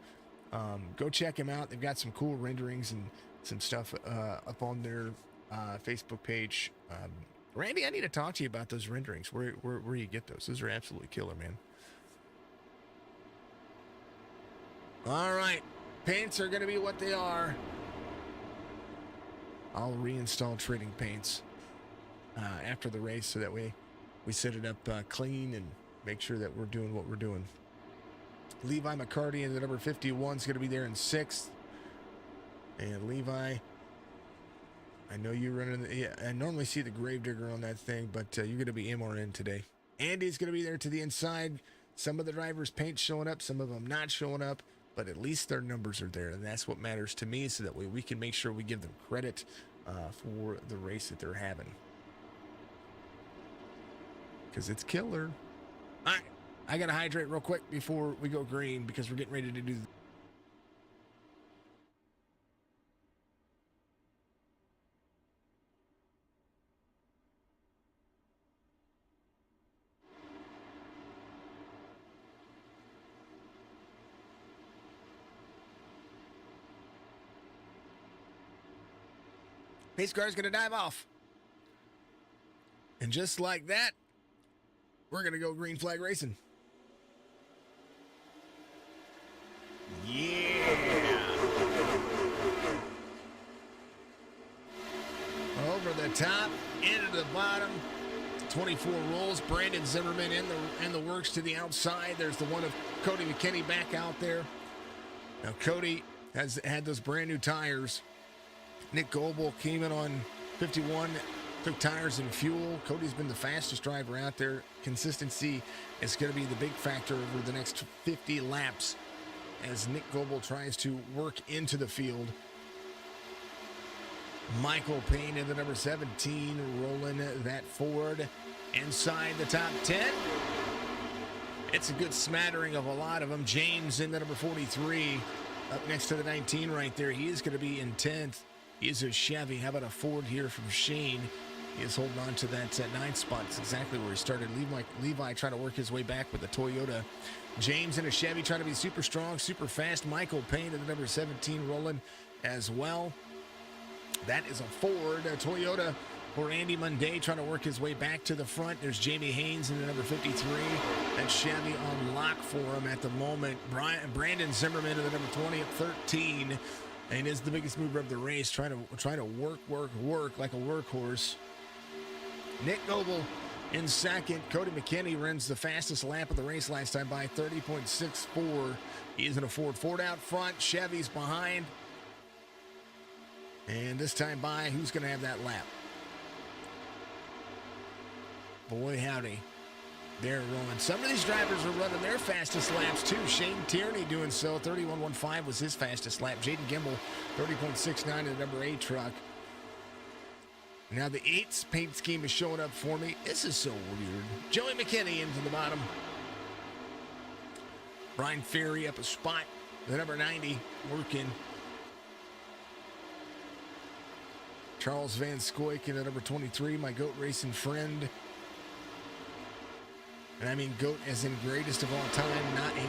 go check them out. They've got some cool renderings and some stuff up on their Facebook page. Randy, I need to talk to you about those renderings. Where you get those? Those are absolutely killer, man. All right, paints are going to be what they are. I'll reinstall trading paints after the race so that way we set it up clean and make sure that we're doing what we're doing. Levi Mccarty in the number 51 is going to be there in 6th. And Levi, I know you're running. I normally see the Gravedigger on that thing, but you're going to be MRN today. Andy's going to be there to the inside. Some of the drivers' paint showing up, some of them not showing up, but at least their numbers are there, and that's what matters to me, so that way we can make sure we give them credit for the race that they're having. Because it's killer. All right. I got to hydrate real quick before we go green because we're getting ready to do. Pace car is going to dive off. And just like that, we're going to go green flag racing. Yeah. Over the top, into the bottom. 24 rolls. Brandon Zimmerman in the works to the outside. There's the one of Cody McKinney back out there. Now Cody has had those brand new tires. Nick Goebel came in on 51, took tires and fuel. Cody's been the fastest driver out there. Consistency is going to be the big factor over the next 50 laps as Nick Goebel tries to work into the field. Michael Payne in the number 17, rolling that Ford inside the top 10. It's a good smattering of a lot of them. James in the number 43, up next to the 19 right there. He is going to be in 10th. He is a Chevy. How about a Ford here from Shane He is holding on to that 9th spot. It's exactly where he started. Levi trying to work his way back with a Toyota. James in a Chevy trying to be super strong, super fast. Michael Payne at the number 17 rolling as well. That is a Ford. A Toyota for Andy Munday trying to work his way back to the front. There's Jamie Haynes in the number 53. That Chevy on lock for him at the moment. Brandon Zimmerman in the number 20 at 13. And is the biggest mover of the race, trying to work like a workhorse. Nick Noble in second. Cody McKinney runs the fastest lap of the race last time by 30.64. He is in a Ford. Ford out front. Chevy's behind. And this time by, who's going to have that lap? Boy, howdy. They're rolling. Some of these drivers are running their fastest laps, too. Shane Tierney doing so. 31.15 was his fastest lap. Jaden Gimbel, 30.69 in the number 8 truck. Now the 8's paint scheme is showing up for me. This is so weird. Joey McKinney into the bottom. Brian Ferry up a spot. The number 90 working. Charles Van Scoyk in at number 23, my GOAT racing friend. And I mean GOAT as in greatest of all time.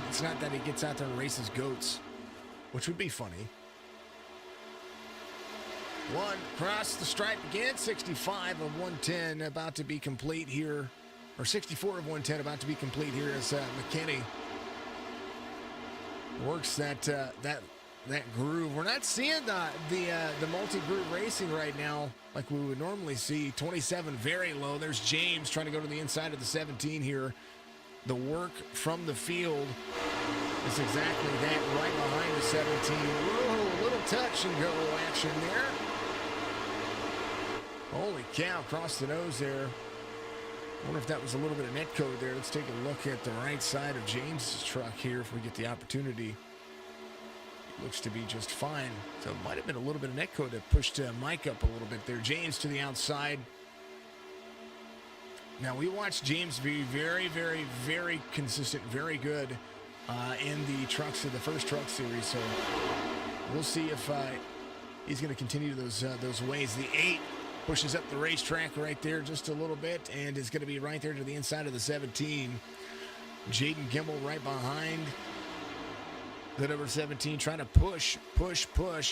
It's not that he gets out there and races goats, which would be funny. One across the stripe again, 65 of 110 about to be complete here, or 64 of 110 about to be complete here as McKinney works that groove. We're not seeing the multi-groove racing right now like we would normally see. 27 very low. There's James trying to go to the inside of the 17 here. The work from the field is exactly that, right behind the 17. Whoa, a little touch and go action there. Holy cow, across the nose there. I wonder if that was a little bit of net code there. Let's take a look at the right side of James' truck here if we get the opportunity. Looks to be just fine. So it might have been a little bit of net code that pushed Mike up a little bit there. James to the outside. Now we watched James be very, very, very consistent, very good in the trucks of the first truck series. So we'll see if he's going to continue those ways. The 8 pushes up the racetrack right there just a little bit and is going to be right there to the inside of the 17. Jaden Gimbel right behind the number 17, trying to push.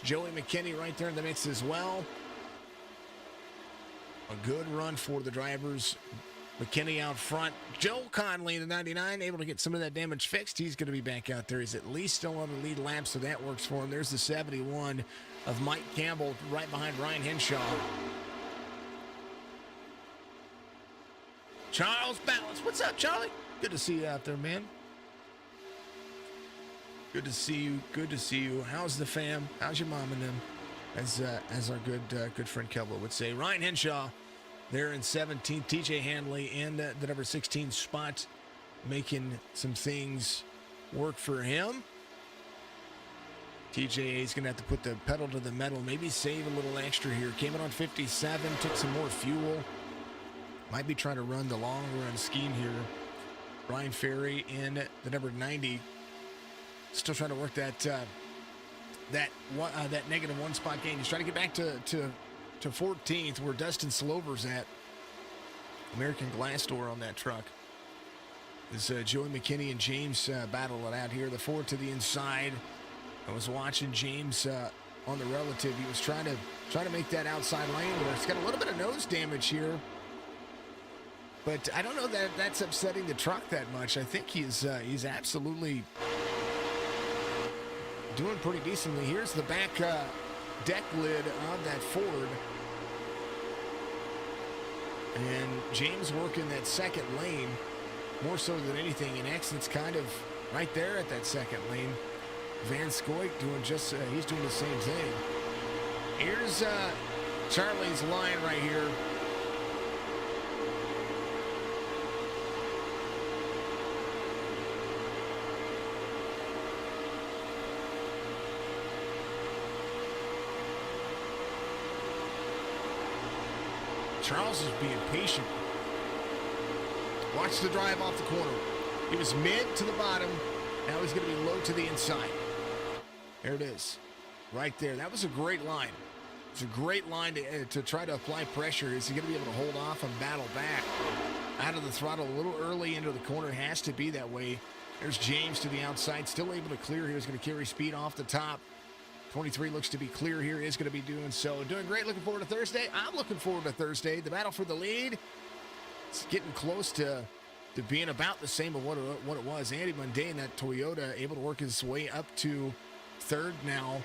Joey McKinney right there in the mix as well. A good run for the drivers. McKinney out front. Joe Conley, the 99, able to get some of that damage fixed. He's going to be back out there. He's at least still on the lead lap, so that works for him. There's the 71 of Mike Campbell right behind Ryan Henshaw. Charles Ballas. What's up, Charlie? Good to see you out there, man. Good to see you. Good to see you. How's the fam? How's your mom and them? As our good friend Kelvin would say. Ryan Henshaw there in 17th. TJ Hanley in the number 16 spot, making some things work for him. TJ is going to have to put the pedal to the metal, maybe save a little extra here. Came in on 57, took some more fuel. Might be trying to run the long run scheme here. Brian Ferry in the number 90. Still trying to work that negative 1 spot gain. He's trying to get back to 14th where Dustin Slover's at. American Glassdoor on that truck. As Joey McKinney and James battle it out here. The 4 to the inside. I was watching James on the relative. He was trying to make that outside lane where it's got a little bit of nose damage here. But I don't know that that's upsetting the truck that much. I think he's absolutely doing pretty decently. Here's the back deck lid on that Ford. And James working that second lane more so than anything. And Exon's kind of right there at that second lane. Van Scoyk doing he's doing the same thing. Here's Charlie's line right here. Charles is being patient. Watch the drive off the corner. He was mid to the bottom. Now he's going to be low to the inside. There it is. Right there. That was a great line. It's a great line to try to apply pressure. Is he going to be able to hold off and battle back? Out of the throttle a little early into the corner. Has to be that way. There's James to the outside. Still able to clear here. He's going to carry speed off the top. 23 looks to be clear here. Is going to be doing so. Doing great. Looking forward to Thursday. I'm looking forward to Thursday. The battle for the lead. It's getting close to being about the same of what it was. Andy Mundane, that Toyota, able to work his way up to third now.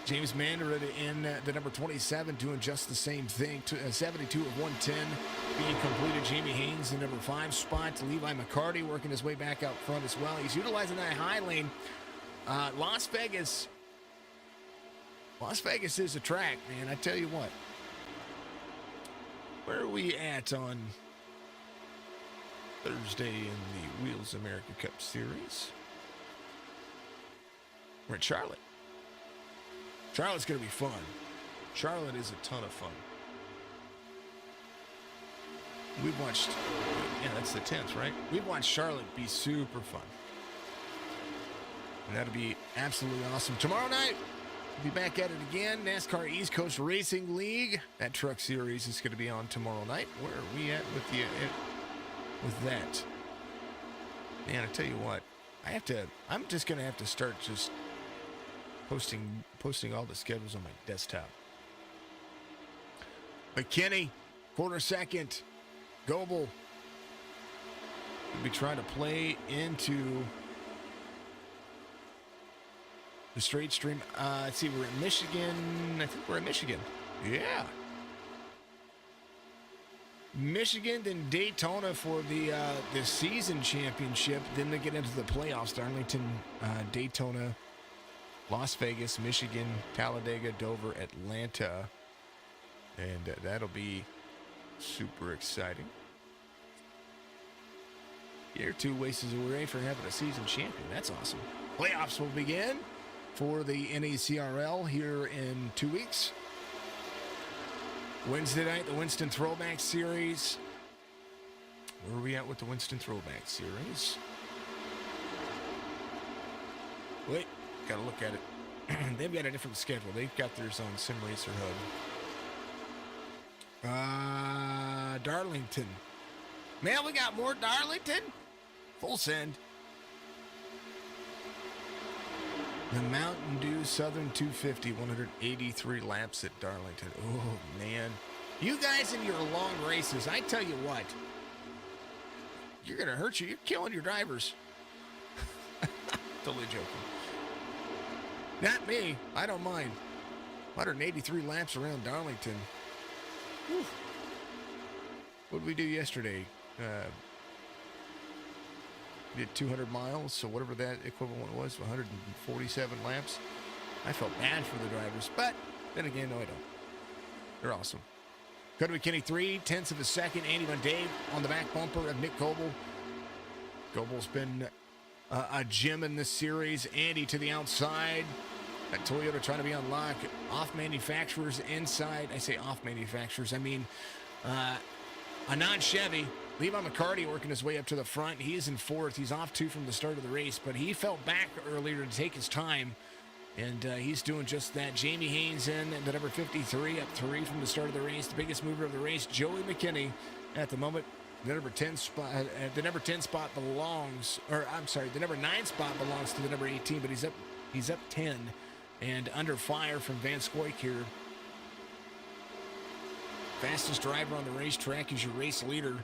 James Mandarin in the number 27 doing just the same thing. 72 of 110 being completed. Jamie Haynes in number 5 spot. Levi Mccarty working his way back out front as well. He's utilizing that high lane. Las Vegas is a track, man. I tell you what. Where are we at on Thursday in the Wheels America Cup Series? We're at Charlotte. Charlotte's going to be fun. Charlotte is a ton of fun. We've watched, Yeah, that's the 10th, right? we've watched Charlotte be super fun. And that'll be absolutely awesome. Tomorrow night, we'll be back at it again. NASCAR East Coast Racing League. That truck series is going to be on tomorrow night. Where are we at with that? Man, I tell you what, I'm just going to have to start just posting all the schedules on my desktop. McKinney, quarter second. Goebel will be trying to play into the straight stream. Let's see, we're in Michigan. I think we're in Michigan. Yeah. Michigan, then Daytona for the season championship. Then they get into the playoffs. Darlington, Daytona, Las Vegas, Michigan, Talladega, Dover, Atlanta. And that'll be super exciting. Year 2 wastes away for having a season champion. That's awesome. Playoffs will begin for the NACRL here in 2 weeks. Wednesday night, the Winston Throwback Series. Where are we at with the Winston Throwback Series? Wait, gotta look at it. They've got a different schedule. They've got theirs on SimRacer Hub. Darlington. Man, we got more Darlington? Full send. The Mountain Dew Southern 250, 183 laps at Darlington. Oh, man. You guys in your long races, I tell you what, you're going to hurt you. You're killing your drivers. Totally joking. Not me. I don't mind. 183 laps around Darlington. Whew. What did we do yesterday? We did 200 miles, so whatever that equivalent was, 147 laps. I felt bad for the drivers, but then again, no, I don't. They're awesome. Cody McKinney, 0.3 of a second. Andy Mundane on the back bumper of Nick Goebel. Goebel's been a gem in this series. Andy to the outside. That Toyota trying to be on lock. Off manufacturers inside. I say off manufacturers. I mean a non-Chevy. Levi Mccarty working his way up to the front. He is in 4th. He's off 2 from the start of the race, but he fell back earlier to take his time, and he's doing just that. Jamie Haynes in the number 53, up 3 from the start of the race. The biggest mover of the race, Joey McKinney, at the moment. The number 10 spot, the number 10 spot belongs, or I'm sorry, the number 9 spot belongs to the number 18, but he's up 10 and under fire from Van Scoik here. Fastest driver on the racetrack is your race leader.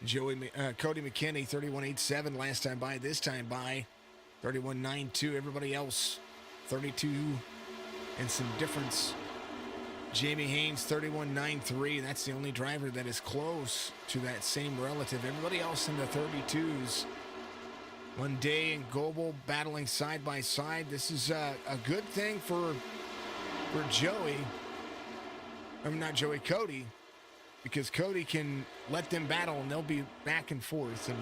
Cody McKinney, 31.87 last time by. This time by 31.92. Everybody else, 32 and some difference. Jamie Haynes, 31.93. That's the only driver that is close to that same relative. Everybody else in the 32s. Mundane and Goebel battling side by side. This is a good thing for Joey. I mean, not Joey, Cody. Because Cody can let them battle, and they'll be back and forth and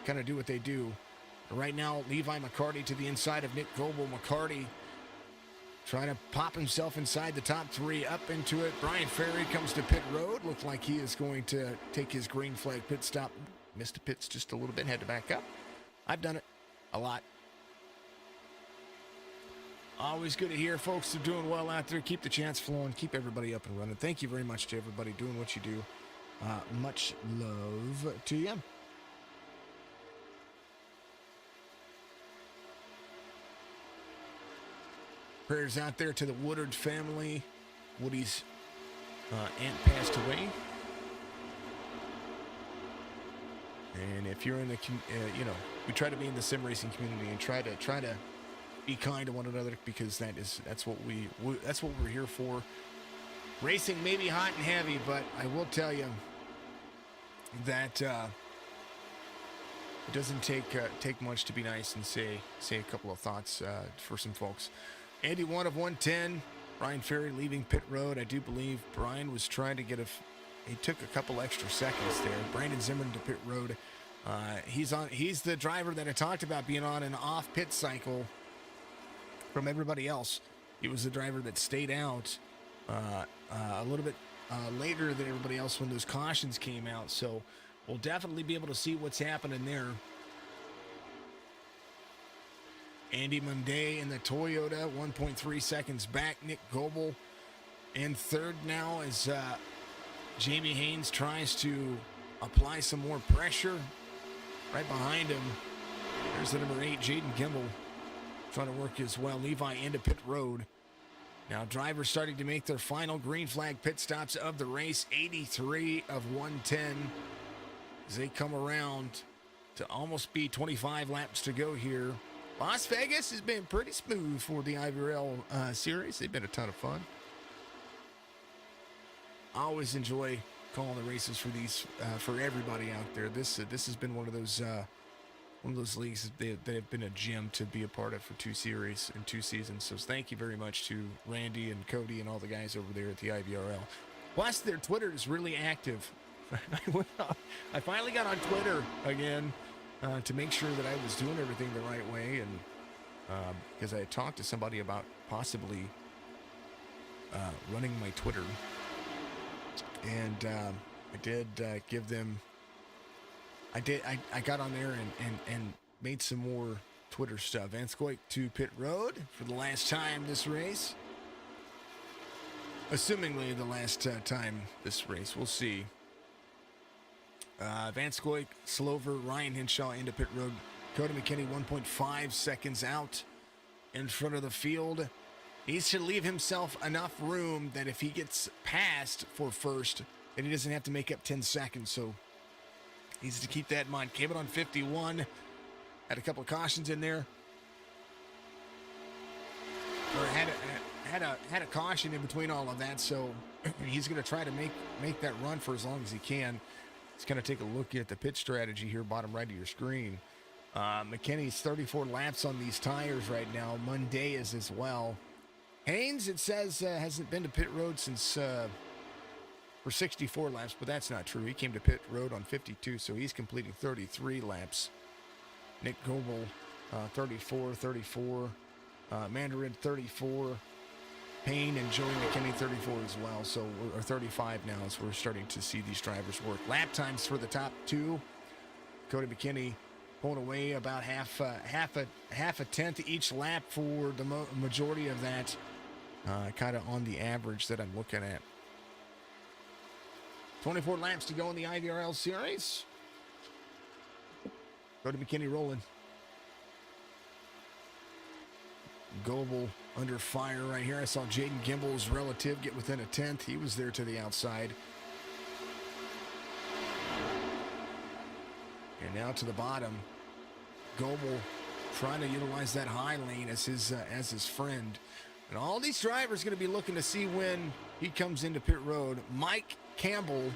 kind of do what they do. Right now, Levi Mccarty to the inside of Nick Goebel. Mccarty trying to pop himself inside the top 3, up into it. Brian Ferry comes to pit road. Looks like he is going to take his green flag pit stop. Missed the pits just a little bit, had to back up. I've done it a lot. Always good to hear folks are doing well out there. Keep the chants flowing. Keep everybody up and running. Thank you very much to everybody doing what you do. Much love to you. Prayers out there to the Woodard family. Woody's aunt passed away. And if you're in the, we try to be in the sim racing community and try to be kind to one another, because that's what we're here for. Racing may be hot and heavy, but I will tell you that it doesn't take much to be nice and say a couple of thoughts for some folks. Andy 1 of 110, Brian Ferry leaving pit road. I do believe Brian was trying to get he took a couple extra seconds there. Brandon Zimmerman to pit road. He's the driver that I talked about being on an off pit cycle from everybody else. He was the driver that stayed out a little bit later than everybody else when those cautions came out. So we'll definitely be able to see what's happening there. Andy Munday in the Toyota, 1.3 seconds back. Nick Goebel in third now as Jamie Haynes tries to apply some more pressure. Right behind him, there's the number 8, Jaden Kimball, trying to work as well. Levi into pit road. Now drivers starting to make their final green flag pit stops of the race. 83 of 110 as they come around to almost be 25 laps to go here. Las Vegas has been pretty smooth for the Ivrl series. They've been a ton of fun. I always enjoy calling the races for these for everybody out there. This has been one of those leagues that have been a gem to be a part of for 2 series and 2 seasons. So thank you very much to Randy and Cody and all the guys over there at the IVRL. Plus, their Twitter is really active. I finally got on Twitter again to make sure that I was doing everything the right way, and because I had talked to somebody about possibly running my Twitter. And I did give them. I got on there and made some more Twitter stuff. Vance Coik to pit road for the last time this race. Assumingly the last time this race. We'll see. Vance Coik, Slover, Ryan Henshaw into pit road. Cody McKinney 1.5 seconds out in front of the field. He should leave himself enough room that if he gets passed for first, then he doesn't have to make up 10 seconds. So he needs to keep that in mind. Came it on 51. Had a couple of cautions in there. Or had a caution in between all of that. So he's going to try to make that run for as long as he can. He's going to take a look at the pit strategy here, bottom right of your screen. McKinney's 34 laps on these tires right now. Monday is as well. Haynes, it says, hasn't been to pit road since for 64 laps, but that's not true. He came to pit road on 52, so he's completing 33 laps. Nick Goebel, 34. Mandarin, 34. Payne and Joey McKinney, 34 as well. So we're 35 now as we're starting to see these drivers work. Lap times for the top 2. Cody McKinney pulling away about half a tenth each lap for the majority of that. Kind of on the average that I'm looking at. 24 laps to go in the IVRL series. Cody McKinney rolling. Goebel under fire right here. I saw Jaden Gimbel's relative get within a tenth. He was there to the outside. And now to the bottom. Goebel trying to utilize that high lane as his friend. And all these drivers going to be looking to see when he comes into pit road. Mike Campbell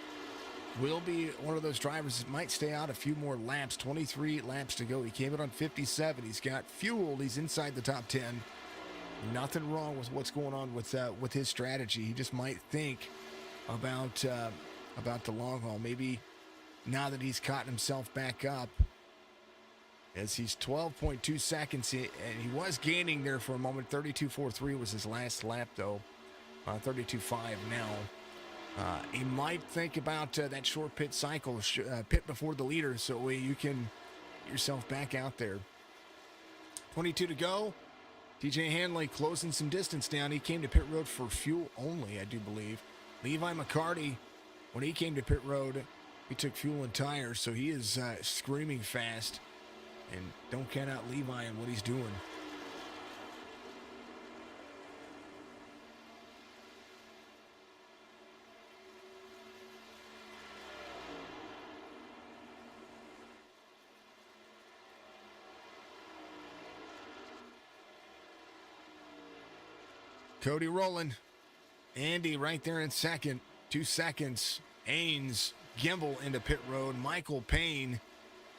will be one of those drivers that might stay out a few more laps. 23 laps to go. He came in on 57. He's got fuel. He's inside the top 10. Nothing wrong with what's going on with his strategy. He just might think about the long haul. Maybe now that he's caught himself back up, as he's 12.2 seconds, and he was gaining there for a moment. 32.43 was his last lap, though. 32.5 now. He might think about that short pit cycle, pit before the leader, so you can get yourself back out there. 22 to go. TJ Hanley closing some distance down. He came to pit road for fuel only, I do believe. Levi Mccarty, when he came to pit road, he took fuel and tires, so he is screaming fast. And don't count out Levi and what he's doing. Cody rolling. Andy right there in second. 2 seconds. Ains, Gimbel into pit road. Michael Payne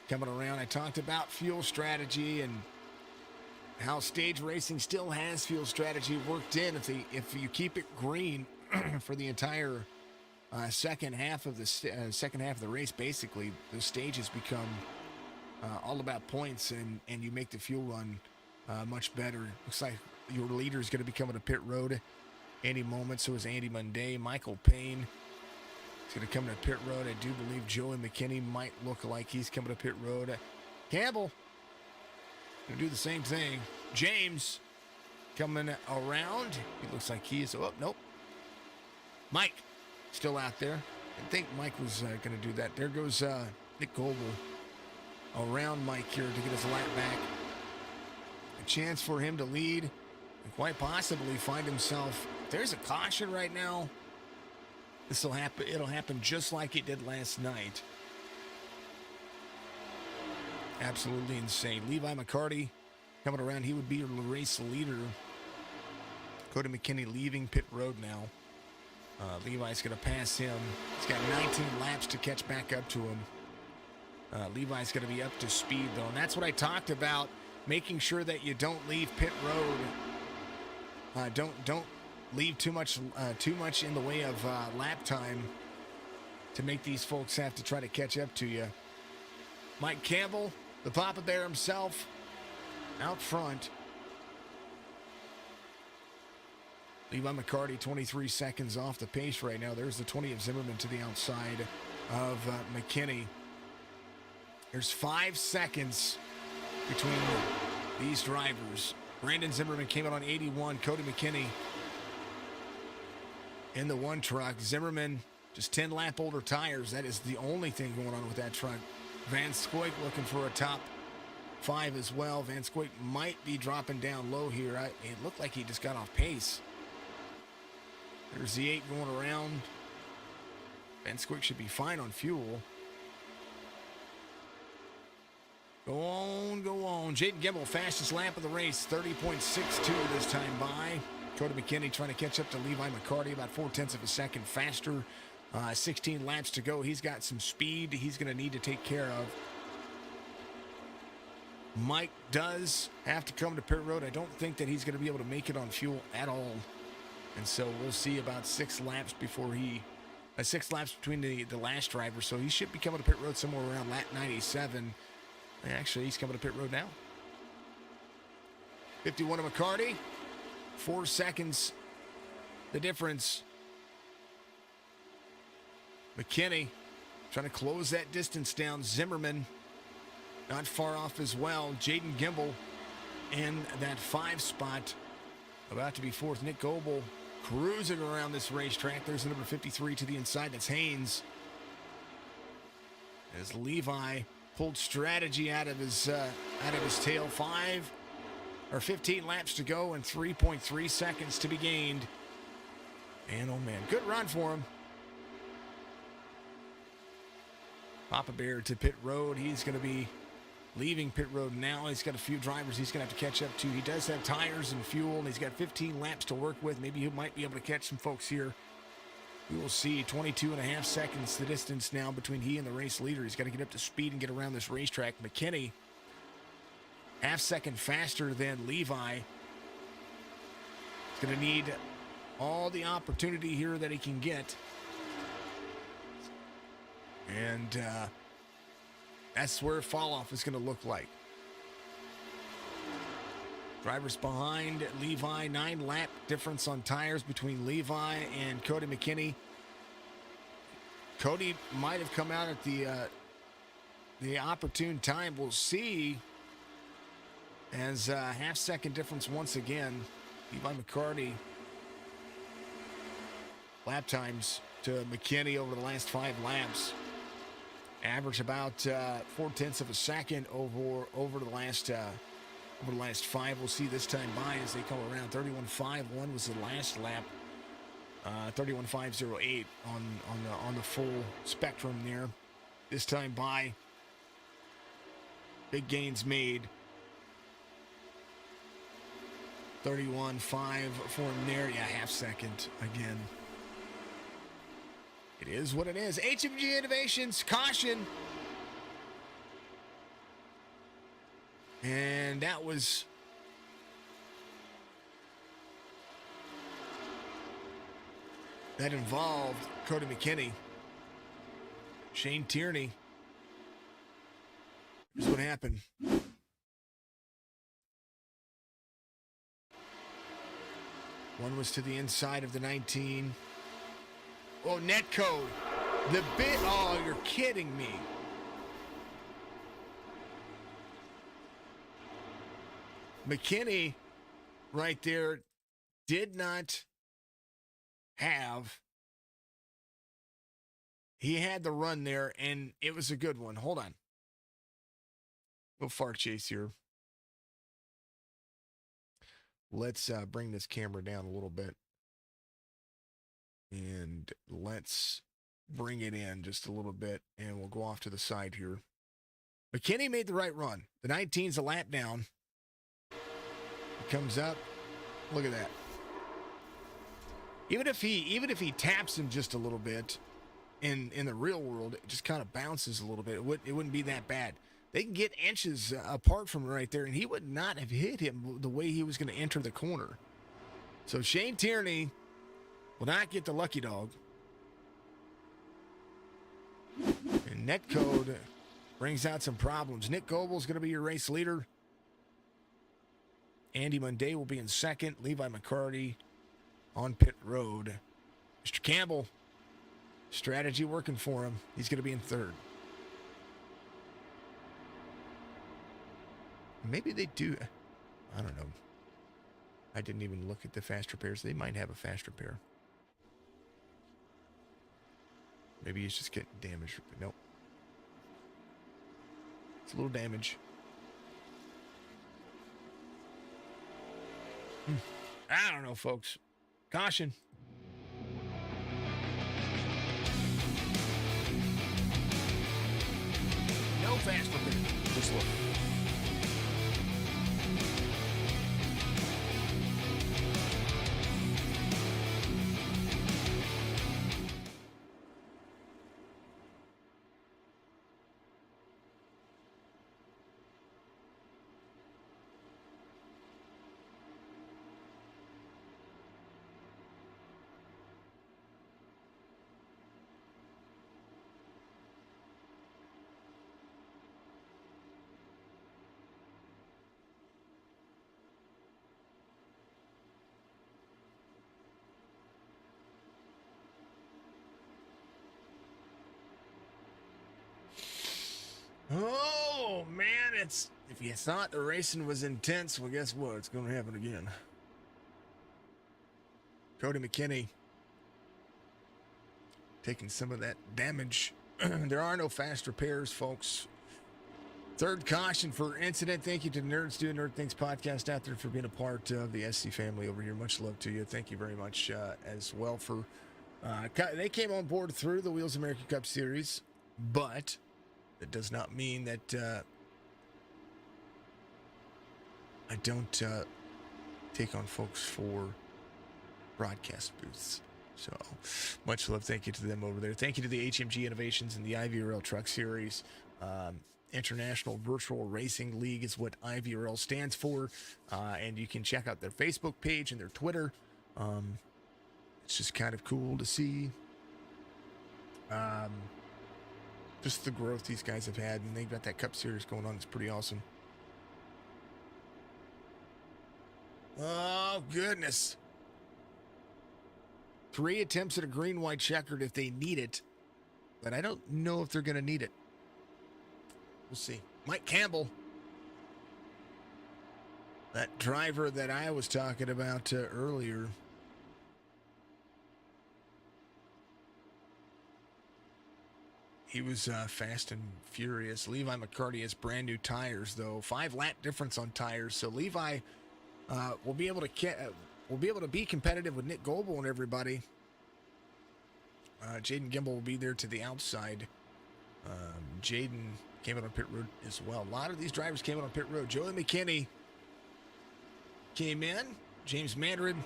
coming around. I talked about fuel strategy and how stage racing still has fuel strategy worked in. If you keep it green for the entire second half of the race, basically the stages become all about points, and you make the fuel run much better. Looks like your leader is going to be coming to pit road any moment. So is Andy Munday. Michael Payne is going to come to pit road. I do believe Joey McKinney might look like he's coming to pit road. Campbell going to do the same thing. James coming around. He looks like he is. Oh, nope. Mike still out there. I think Mike was going to do that. There goes Nick Goebel around Mike here to get his lap back. A chance for him to lead and quite possibly find himself. There's a caution right now. This will happen. It'll happen just like it did last night. Absolutely insane. Levi Mccarty coming around. He would be your race leader. Cody McKinney leaving pit road now. Levi's going to pass him. He's got 19 laps to catch back up to him. Levi's going to be up to speed, though. And that's what I talked about, making sure that you don't leave pit road. Don't leave too much in the way of lap time to make these folks have to try to catch up to you. Mike Campbell, the Papa Bear himself, out front. Levi Mccarty, 23 seconds off the pace right now. There's the 20 of Zimmerman to the outside of McKinney. There's 5 seconds between these drivers. Brandon Zimmerman came out on 81. Cody McKinney in the one truck. Zimmerman, just 10 lap older tires. That is the only thing going on with that truck. Van Scoik looking for a top 5 as well. Van Scoik might be dropping down low here. It looked like he just got off pace. There's the 8 going around. Van Scoik should be fine on fuel. Go on, go on. Jaden Gimbel, fastest lap of the race, 30.62 this time by. Cody McKinney trying to catch up to Levi Mccarty, about 0.4 of a second faster. 16 laps to go. He's got some speed he's going to need to take care of. Mike does have to come to pit road. I don't think that he's going to be able to make it on fuel at all. And so we'll see about 6 laps before 6 laps between the last driver. So he should be coming to pit road somewhere around lap 97. Actually, he's coming to pit road now. 51 of McCarty. 4 seconds. The difference. McKinney trying to close that distance down. Zimmerman not far off as well. Jaden Gimbel in that 5 spot. About to be 4th. Nick Goebel cruising around this racetrack. There's the number 53 to the inside. That's Haynes. As Levi pulled strategy out of his tail. 15 laps to go and 3.3 seconds to be gained. And oh man, good run for him. Papa Bear to pit road. He's going to be leaving pit road now. He's got a few drivers he's going to have to catch up to. He does have tires and fuel, and he's got 15 laps to work with. Maybe he might be able to catch some folks here. We will see. 22.5 seconds the distance now between he and the race leader. He's got to get up to speed and get around this racetrack. McKinney, half second faster than Levi. He's going to need all the opportunity here that he can get. And that's where fall off is going to look like. Drivers behind Levi, 9 lap difference on tires between Levi and Cody McKinney. Cody might have come out at the opportune time. We'll see. As half-second difference once again. Levi Mccarty. Lap times to McKinney over the last 5 laps. Average about 0.4 of a second over the last 5. We'll see this time by as they come around. 31.51 was the last lap. 31.508 on the full spectrum there. This time by. Big gains made. 31.5 for him there. Yeah, half second again. It is what it is. HMG Innovations, caution. And that involved Cody McKinney. Shane Tierney. Here's what happened. One was to the inside of the 19. Oh, net code. The bit. Oh, you're kidding me. McKinney right there did not have. He had the run there, and it was a good one. Hold on. Little fart chase here. Let's bring this camera down a little bit. And let's bring it in just a little bit, and we'll go off to the side here. McKinney made the right run. The 19's a lap down. He comes up. Look at that. Even if he taps him just a little bit, in the real world, it just kind of bounces a little bit. It wouldn't be that bad. They can get inches apart from right there, and he would not have hit him the way he was going to enter the corner. So Shane Tierney will not get the lucky dog. And netcode brings out some problems. Nick Goebel's going to be your race leader. Andy Munday will be in second. Levi Mccarty on pit road. Mr. Campbell, strategy working for him. He's going to be in third. Maybe they do. I don't know. I didn't even look at the fast repairs. They might have a fast repair. Maybe he's just getting damaged. Nope. It's a little damage. I don't know, folks. Caution. No fast repair. Just look. Oh, man, if you thought the racing was intense, well, guess what? It's going to happen again. Cody McKinney taking some of that damage. There are no fast repairs, folks. Third caution for incident. Thank you to the Nerds Do Nerd Things podcast out there for being a part of the SC family over here. Much love to you. Thank you very much as well for... they came on board through the Wheels America Cup Series, but... that does not mean that I don't take on folks for broadcast booths. So much love. Thank you to them over there. Thank you to the HMG Innovations and the IVRL Truck Series. International Virtual Racing League is what IVRL stands for. And you can check out their Facebook page and their Twitter. It's just kind of cool to see. Just the growth these guys have had, and they've got that Cup Series going on. It's pretty awesome. Oh, goodness. 3 attempts at a green-white checkered if they need it, but I don't know if they're going to need it. We'll see. Mike Campbell. That driver that I was talking about earlier. He was fast and furious. Levi Mccarty has brand new tires, though. 5-lap difference on tires, so Levi will be able to be competitive with Nick Goebel and everybody. Jaden Gimbel will be there to the outside. Jaden came out on pit road as well. A lot of these drivers came out on pit road. Joey McKinney came in. James Mandarin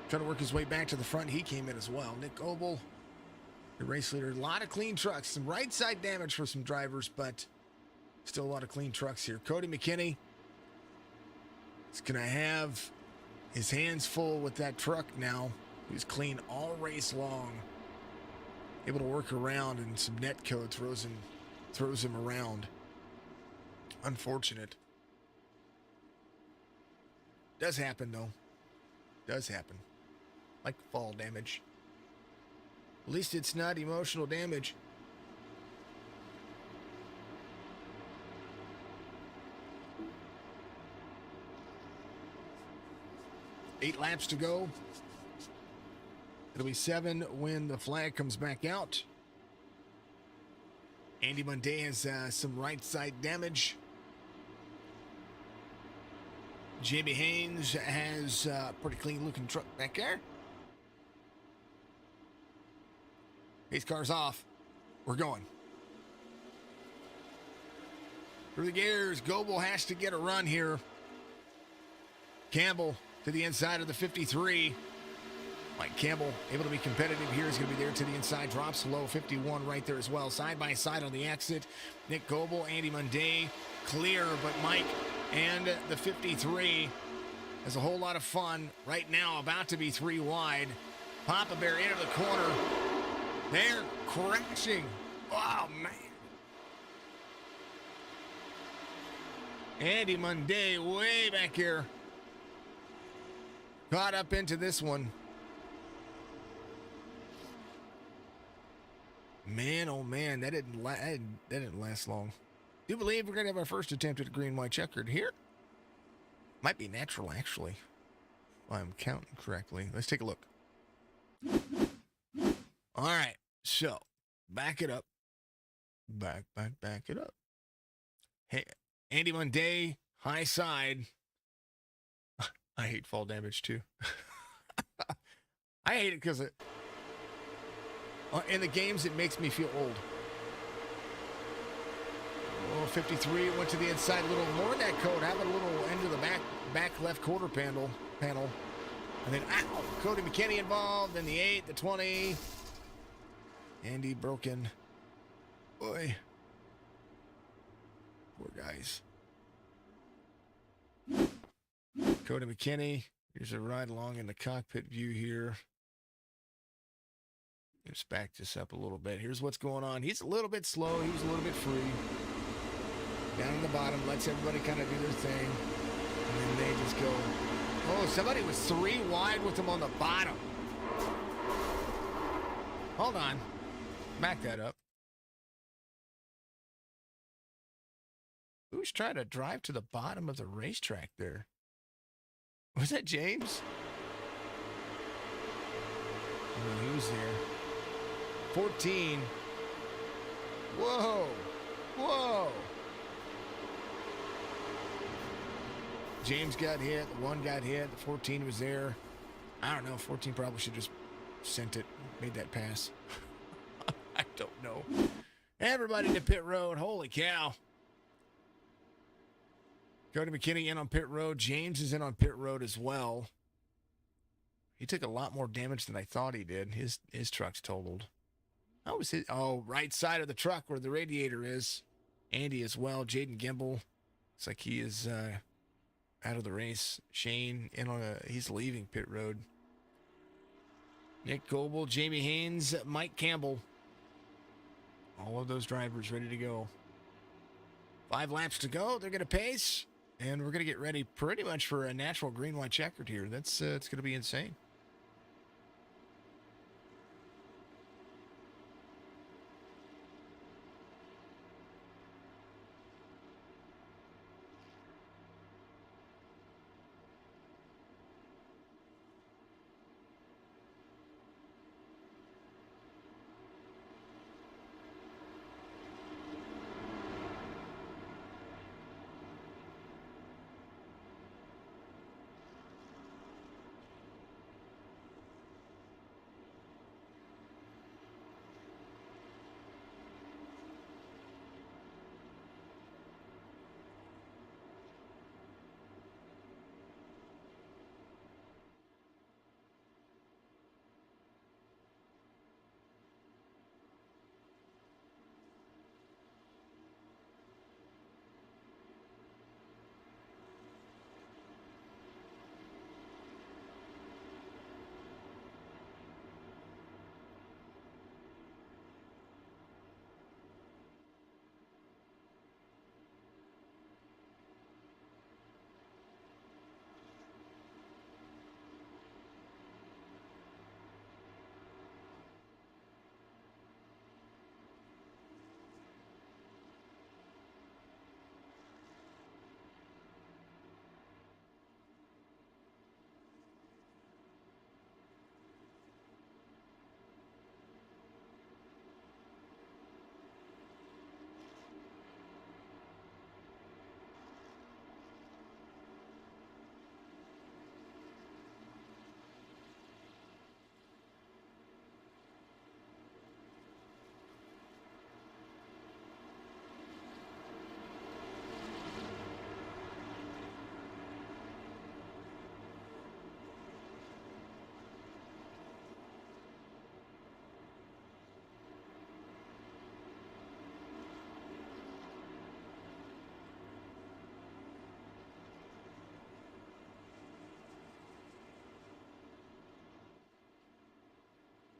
trying to work his way back to the front. He came in as well. Nick Goebel, the race leader. A lot of clean trucks. Some right side damage for some drivers, but still a lot of clean trucks here. Cody McKinney is going to have his hands full with that truck now. He was clean all race long. Able to work around, and some net code throws him around. Unfortunate. Does happen, though. Does happen. Like fall damage. At least it's not emotional damage. Eight laps to go. It'll be 7 when the flag comes back out. Andy Monday has some right side damage. Jamie Haynes has a pretty clean looking truck back there. Pace car's off. We're going. Through the gears. Goebel has to get a run here. Campbell to the inside of the 53. Mike Campbell able to be competitive here. He's going to be there to the inside. Drops low. 51 right there as well. Side by side on the exit. Nick Goebel, Andy Monday. Clear, but Mike and the 53 has a whole lot of fun right now. About to be 3 wide. Papa Bear into the corner. They're crashing. Oh, man. Andy Monday way back here. Caught up into this one. Man, oh man, that didn't last long. Do you believe we're going to have our first attempt at a green-white checkered here? Might be natural, actually. If I'm counting correctly. Let's take a look. All right, so back it up. Back it up. Hey, Andy Monday, high side. I hate fall damage, too. I hate it because in the games, it makes me feel old. Oh, 53 went to the inside a little more in that code. Having a little end of the back left quarter panel. And then, Cody McKinney involved. Then the 8, the 20. Andy broken. Boy. Poor guys. Cody McKinney. Here's a ride along in the cockpit view here. Let's back this up a little bit. Here's what's going on. He's a little bit slow. He was a little bit free. Down in the bottom, lets everybody kind of do their thing. And then they just go. Oh, somebody was 3 wide with him on the bottom. Hold on. Back that up. Who's trying to drive to the bottom of the racetrack there? Was that James? Oh, he was there. 14. Whoa. James got hit. The 1 got hit. The 14 was there. I don't know. 14 probably should just sent it, made that pass. I don't know. Everybody to pit road. Holy cow. Cody McKinney in on pit road. James is in on pit road as well. He took a lot more damage than I thought he did. His truck's totaled. How was his? Oh, right side of the truck where the radiator is. Andy as well. Jaden Gimbel. Looks like he is out of the race. Shane in on he's leaving pit road. Nick Goebel, Jamie Haynes, Mike Campbell. All of those drivers ready to go. 5 laps to go. They're going to pace. And we're going to get ready pretty much for a natural green-white checkered here. It's going to be insane.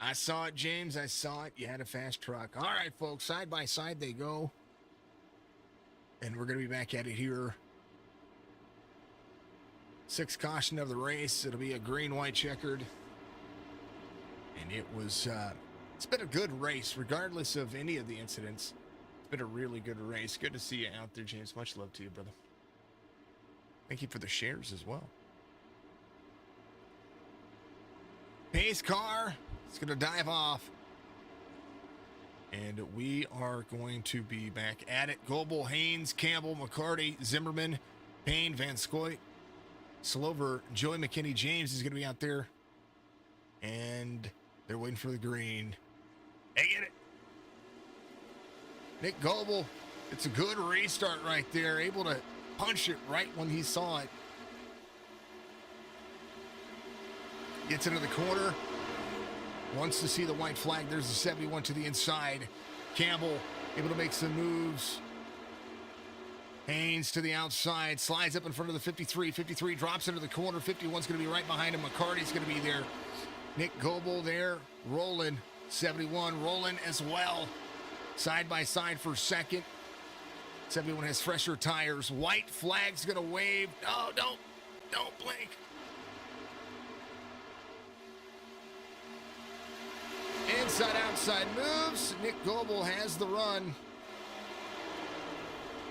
I saw it, James. I saw it. You had a fast truck. All right, folks. Side by side they go. And we're going to be back at it here. Sixth caution of the race. It'll be a green, white, checkered. And it was, it's been a good race, regardless of any of the incidents. It's been a really good race. Good to see you out there, James. Much love to you, brother. Thank you for the shares as well. Pace car. It's going to dive off. And we are going to be back at it. Goebel, Haynes, Campbell, McCarty, Zimmerman, Payne, Van Scoy, Slover, Joey McKinney, James is going to be out there. And they're waiting for the green. They get it. Nick Goebel, it's a good restart right there. Able to punch it right when he saw it. Gets into the corner. Wants to see the white flag. There's the 71 to the inside. Campbell able to make some moves. Haynes to the outside. Slides up in front of the 53. 53 drops into the corner. 51's going to be right behind him. McCarty's going to be there. Nick Goebel there. Rolling. 71 rolling as well. Side by side for second. 71 has fresher tires. White flag's going to wave. Oh, don't blink. Inside outside moves. Nick Goebel has the run.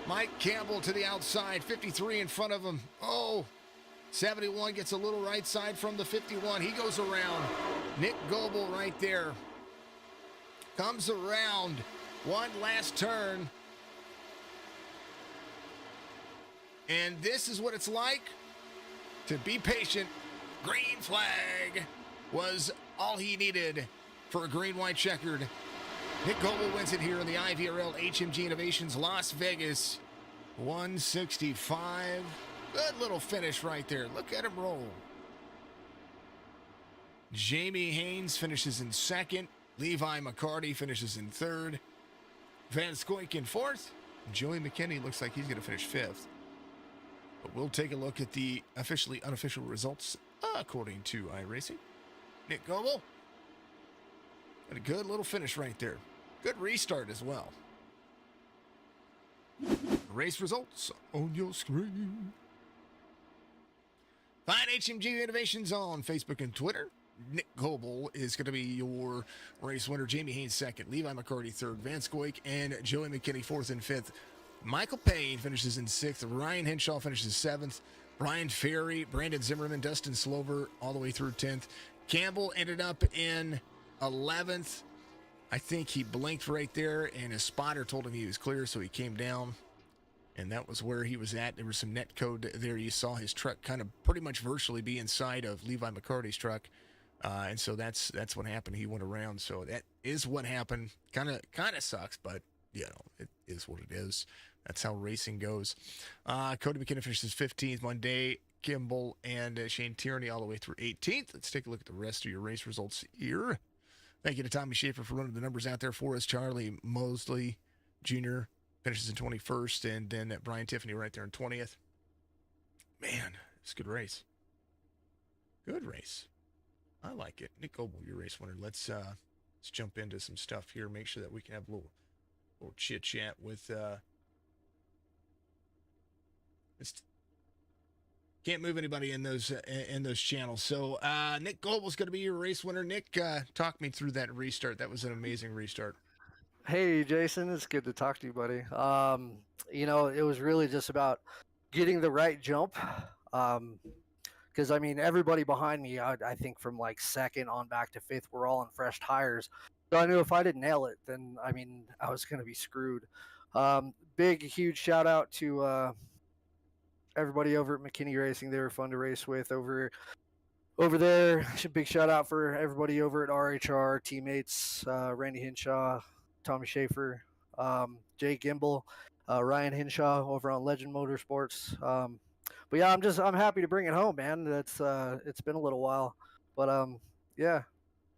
Mike Campbell to the outside. 53 in front of him. Oh, 71 gets a little right side from the 51. He goes around. Nick Goebel right there. Comes around. One last turn. And this is what it's like to be patient. Green flag was all he needed for a green, white, checkered. Nick Goebel wins it here in the Ivrl HMG Innovations Las Vegas 165. Good little finish right there. Look at him roll. Jamie Haynes finishes in second. Levi Mccarty finishes in third. Van Scoik in fourth. Joey McKinney looks like he's going to finish fifth. But we'll take a look at the officially unofficial results according to iRacing. Nick Goebel. And a good little finish right there. Good restart as well. Race results on your screen. Find HMG Innovations on Facebook and Twitter. Nick Goebel is going to be your race winner. Jamie Haynes second. Levi McCarty third. Van Scoik and Joey McKinney fourth and fifth. Michael Payne finishes in sixth. Ryan Henshaw finishes seventh. Brian Ferry, Brandon Zimmerman, Dustin Slover all the way through 10th. Campbell ended up in 11th. I think he blinked right there, and his spotter told him he was clear, so he came down, and that was where he was at. There was some net code there. You saw his truck kind of pretty much virtually be inside of Levi McCarty's truck, and so that's what happened. He went around, so that is what happened. Kind of sucks, but you know it is what it is. That's how racing goes. Cody McKinnon finishes 15th. Monday, Kimball and Shane Tierney all the way through 18th. Let's take a look at the rest of your race results here. Thank you to Tommy Schaefer for running the numbers out there for us. Charlie Mosley Jr. finishes in 21st, and then Brian Tiffany right there in 20th. Man, it's a good race. Good race. I like it. Nick Goebel, your race winner. Let's jump into some stuff here. Make sure that we can have a little chit chat with. Can't move anybody in those channels. So Nick Goebel's going to be your race winner. Nick, talk me through that restart. That was an amazing restart. Hey, Jason, it's good to talk to you, buddy. It was really just about getting the right jump. Because, I mean, everybody behind me, I think from like second on back to fifth, were all on fresh tires. So I knew if I didn't nail it, then, I mean, I was going to be screwed. Big, huge shout out to everybody over at McKinney Racing. They were fun to race with over there. Big shout out for everybody over at RHR, teammates, Randy Henshaw, Tommy Schaefer, Jay Gimbel, Ryan Henshaw over on Legend Motorsports. But yeah, I'm happy to bring it home, man. It's been a little while, but yeah.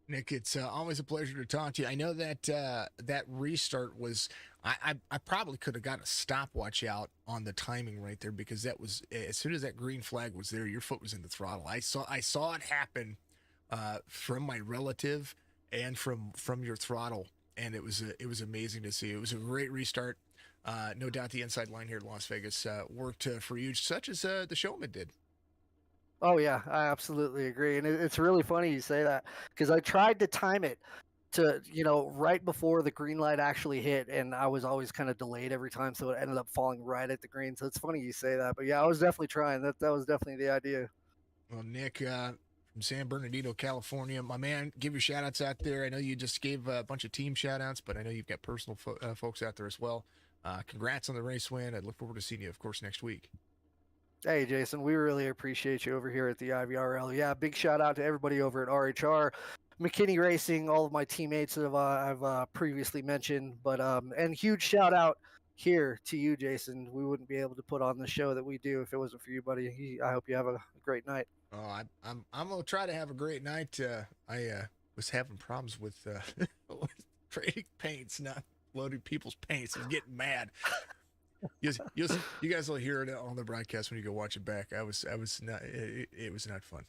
Nick, it's always a pleasure to talk to you. I know that that restart was, I probably could have got a stopwatch out on the timing right there, because that was, as soon as that green flag was there, your foot was in the throttle. I saw it happen from my relative, and from your throttle, and it was amazing to see. It was a great restart. No doubt the inside line here in Las Vegas worked for you, such as the showman did. Oh yeah, I absolutely agree, and it's really funny you say that because I tried to time it to right before the green light actually hit, and I was always kind of delayed every time, so it ended up falling right at the green. So it's funny you say that, but yeah, I was definitely trying. That was definitely the idea. Well, Nick from San Bernardino, California, my man, give your shout outs out there. I know you just gave a bunch of team shout outs, but I know you've got personal folks out there as well. Congrats on the race win. I look forward to seeing you, of course, next week. Hey, Jason, we really appreciate you over here at the IVRL. Yeah, big shout out to everybody over at RHR, McKinney Racing, all of my teammates that I've previously mentioned. But and huge shout out here to you, Jason. We wouldn't be able to put on the show that we do if it wasn't for you, buddy. I hope you have a great night. Oh, I'm gonna try to have a great night. I was having problems with trading paints, not loading people's paints. I was getting mad. You guys will hear it on the broadcast when you go watch it back. I was not. It was not fun.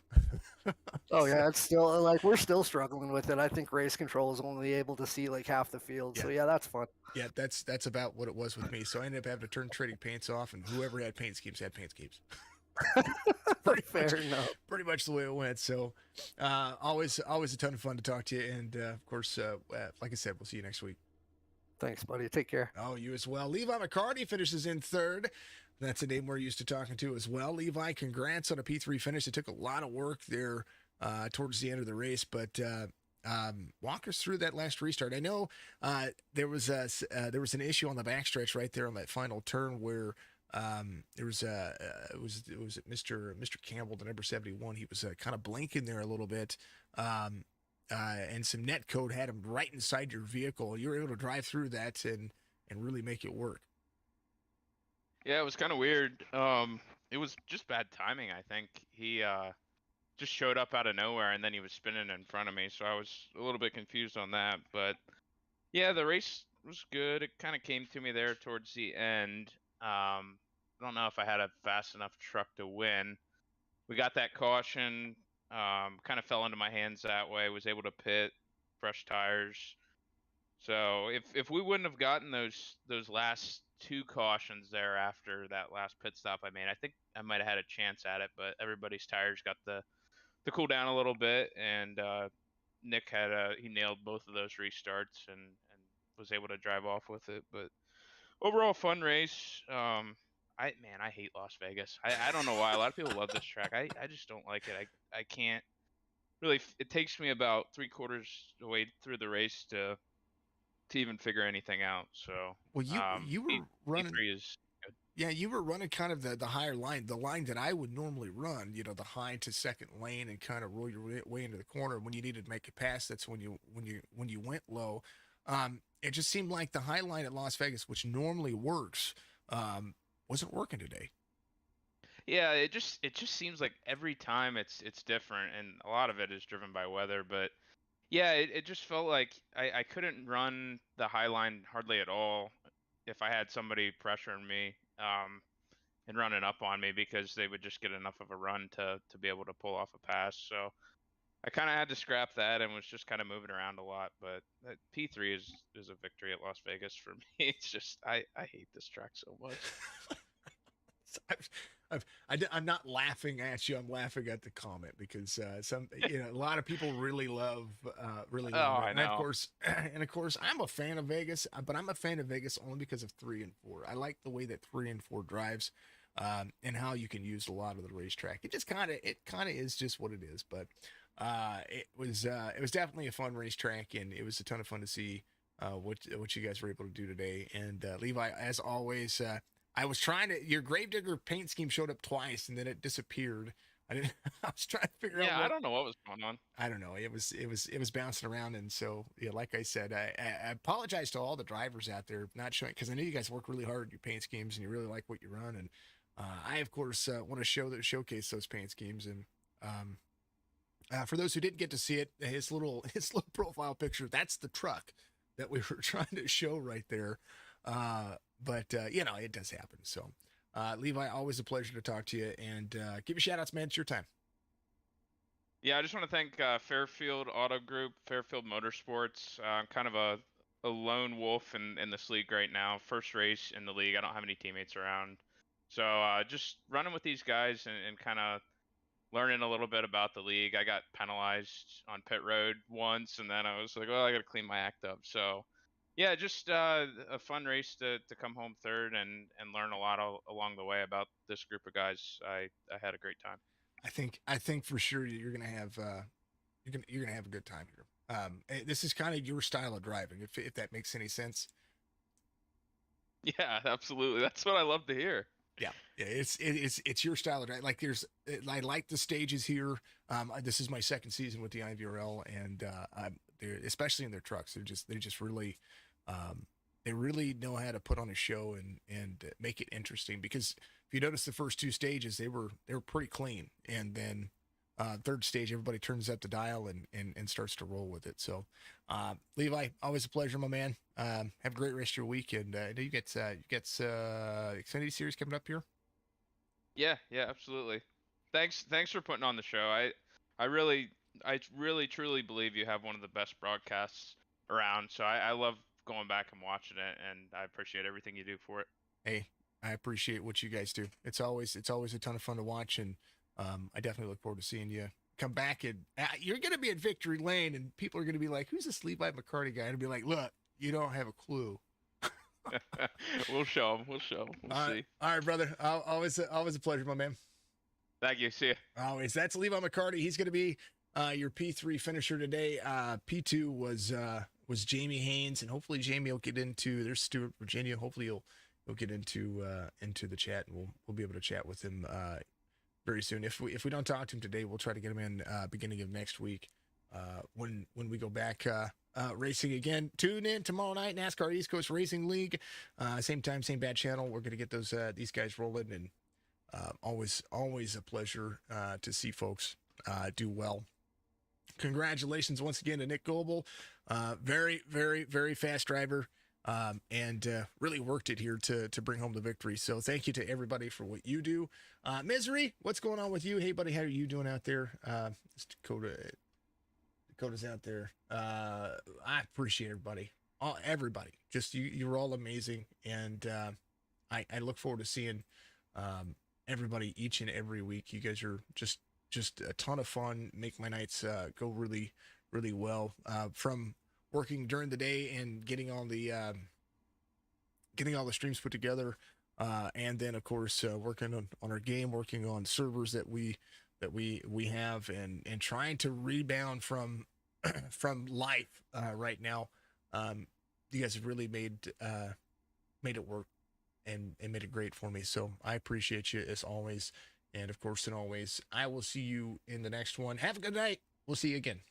Oh yeah, it's still like we're still struggling with it. I think race control is only able to see like half the field. So yeah, that's fun. Yeah, that's about what it was with me. So I ended up having to turn trading paints off, and whoever had paint schemes had paint schemes. Fair enough. Pretty much the way it went. So always a ton of fun to talk to you, and of course, like I said, we'll see you next week. Thanks, buddy. Take care. Oh, you as well. Levi Mccarty finishes in third. That's a name we're used to talking to as well. Levi, congrats on a P3 finish. It took a lot of work there towards the end of the race, but walk us through that last restart. I know there was an issue on the backstretch right there on that final turn where there was it was Mr. Campbell, the number 71. He was kind of blinking there a little bit. And some net code had him right inside your vehicle. You were able to drive through that and really make it work. Yeah, it was kind of weird. It was just bad timing, I think. He just showed up out of nowhere, and then he was spinning in front of me, so I was a little bit confused on that. But yeah, the race was good. It kind of came to me there towards the end. I don't know if I had a fast enough truck to win. We got that caution. Kind of fell into my hands that way. Was able to pit, fresh tires. So if we wouldn't have gotten those last two cautions there after that last pit stop I made, I think I might have had a chance at it. But everybody's tires got the cool down a little bit, and Nick he nailed both of those restarts and was able to drive off with it. But overall, fun race. I hate Las Vegas. I don't know why. A lot of people love this track. I just don't like it. I can't really. It takes me about 3/4 the way through the race to even figure anything out. So well, you were running. P3 is good. Yeah, you were running kind of the higher line, the line that I would normally run. You know, the high to second lane and kind of roll your way into the corner. When you needed to make a pass, that's when you went low. It just seemed like the high line at Las Vegas, which normally works, wasn't working today. Yeah, it just seems like every time it's different, and a lot of it is driven by weather. But yeah, it just felt like I couldn't run the high line hardly at all if I had somebody pressuring me and running up on me, because they would just get enough of a run to be able to pull off a pass. So I kind of had to scrap that and was just kind of moving around a lot. But P3 is a victory at Las Vegas for me. It's just I hate this track so much. I'm not laughing at you. I'm laughing at the comment because a lot of people really love Oh, it. I And know. of course, I'm a fan of Vegas, but I'm a fan of Vegas only because of 3 and 4. I like the way that 3 and 4 drives, and how you can use a lot of the racetrack. It kind of is just what it is. But it was definitely a fun racetrack, and it was a ton of fun to see what you guys were able to do today. And Levi, as always. I was trying to. Your Gravedigger paint scheme showed up twice, and then it disappeared. I was trying to figure out. Yeah, I don't know what was going on. I don't know. It was bouncing around, and so yeah, like I said, I apologize to all the drivers out there not showing, because I know you guys work really hard at your paint schemes and you really like what you run, and I of course want to showcase those paint schemes. And for those who didn't get to see it, his little profile picture, that's the truck that we were trying to show right there. But it does happen. So, Levi, always a pleasure to talk to you, and give your shout outs, man. It's your time. Yeah, I just want to thank Fairfield Auto Group, Fairfield Motorsports. I'm kind of a lone wolf in this league right now. First race in the league. I don't have any teammates around. So just running with these guys and kind of learning a little bit about the league. I got penalized on pit road once, and then I was like, well, I got to clean my act up. So yeah, just a fun race to come home third and learn a lot along the way about this group of guys. I had a great time. I think for sure you're gonna have you're gonna have a good time here. This is kind of your style of driving, if that makes any sense. Yeah, absolutely. That's what I love to hear. Yeah, it's your style of driving. Like I like the stages here. This is my second season with the IVRL, and they're especially in their trucks. They're just really, they really know how to put on a show and make it interesting. Because if you notice the first two stages, they were pretty clean, and then third stage everybody turns up the dial and starts to roll with it. So Levi, always a pleasure, my man. Have a great rest of your week, and I know you get Xfinity Series coming up here. Yeah, absolutely. Thanks for putting on the show. I really truly believe you have one of the best broadcasts around. So I love going back and watching it, and I appreciate everything you do for it. Hey, I appreciate what you guys do. It's always a ton of fun to watch, and I definitely look forward to seeing you come back. And you're going to be at Victory Lane, and people are going to be like, "Who's this Levi Mccarty guy?" And be like, "Look, you don't have a clue." We'll show them. We'll see. All right, brother. Always a pleasure, my man. Thank you. See you. Always. That's Levi Mccarty. He's going to be your P3 finisher today. P2 was Jamie Haynes, and hopefully Jamie will get into. There's Stuart, Virginia. Hopefully he'll get into the chat, and we'll be able to chat with him very soon. If we don't talk to him today, we'll try to get him in beginning of next week when we go back racing again. Tune in tomorrow night, NASCAR East Coast Racing League, same time, same bad channel. We're going to get these guys rolling, and always a pleasure to see folks do well. Congratulations once again to Nick Goebel. Very, very, very fast driver. And really worked it here to bring home the victory. So thank you to everybody for what you do. Misery, what's going on with you? Hey, buddy, how are you doing out there? Dakota's out there. I appreciate everybody. Everybody. Just you're all amazing. And I look forward to seeing everybody each and every week. You guys are just a ton of fun. Make my nights go really, really well. From working during the day and getting all the streams put together, and then of course working on our game, working on servers that we have, and trying to rebound from life right now. You guys have really made it work and made it great for me. So I appreciate you as always, and of course, and always, I will see you in the next one. Have a good night. We'll see you again.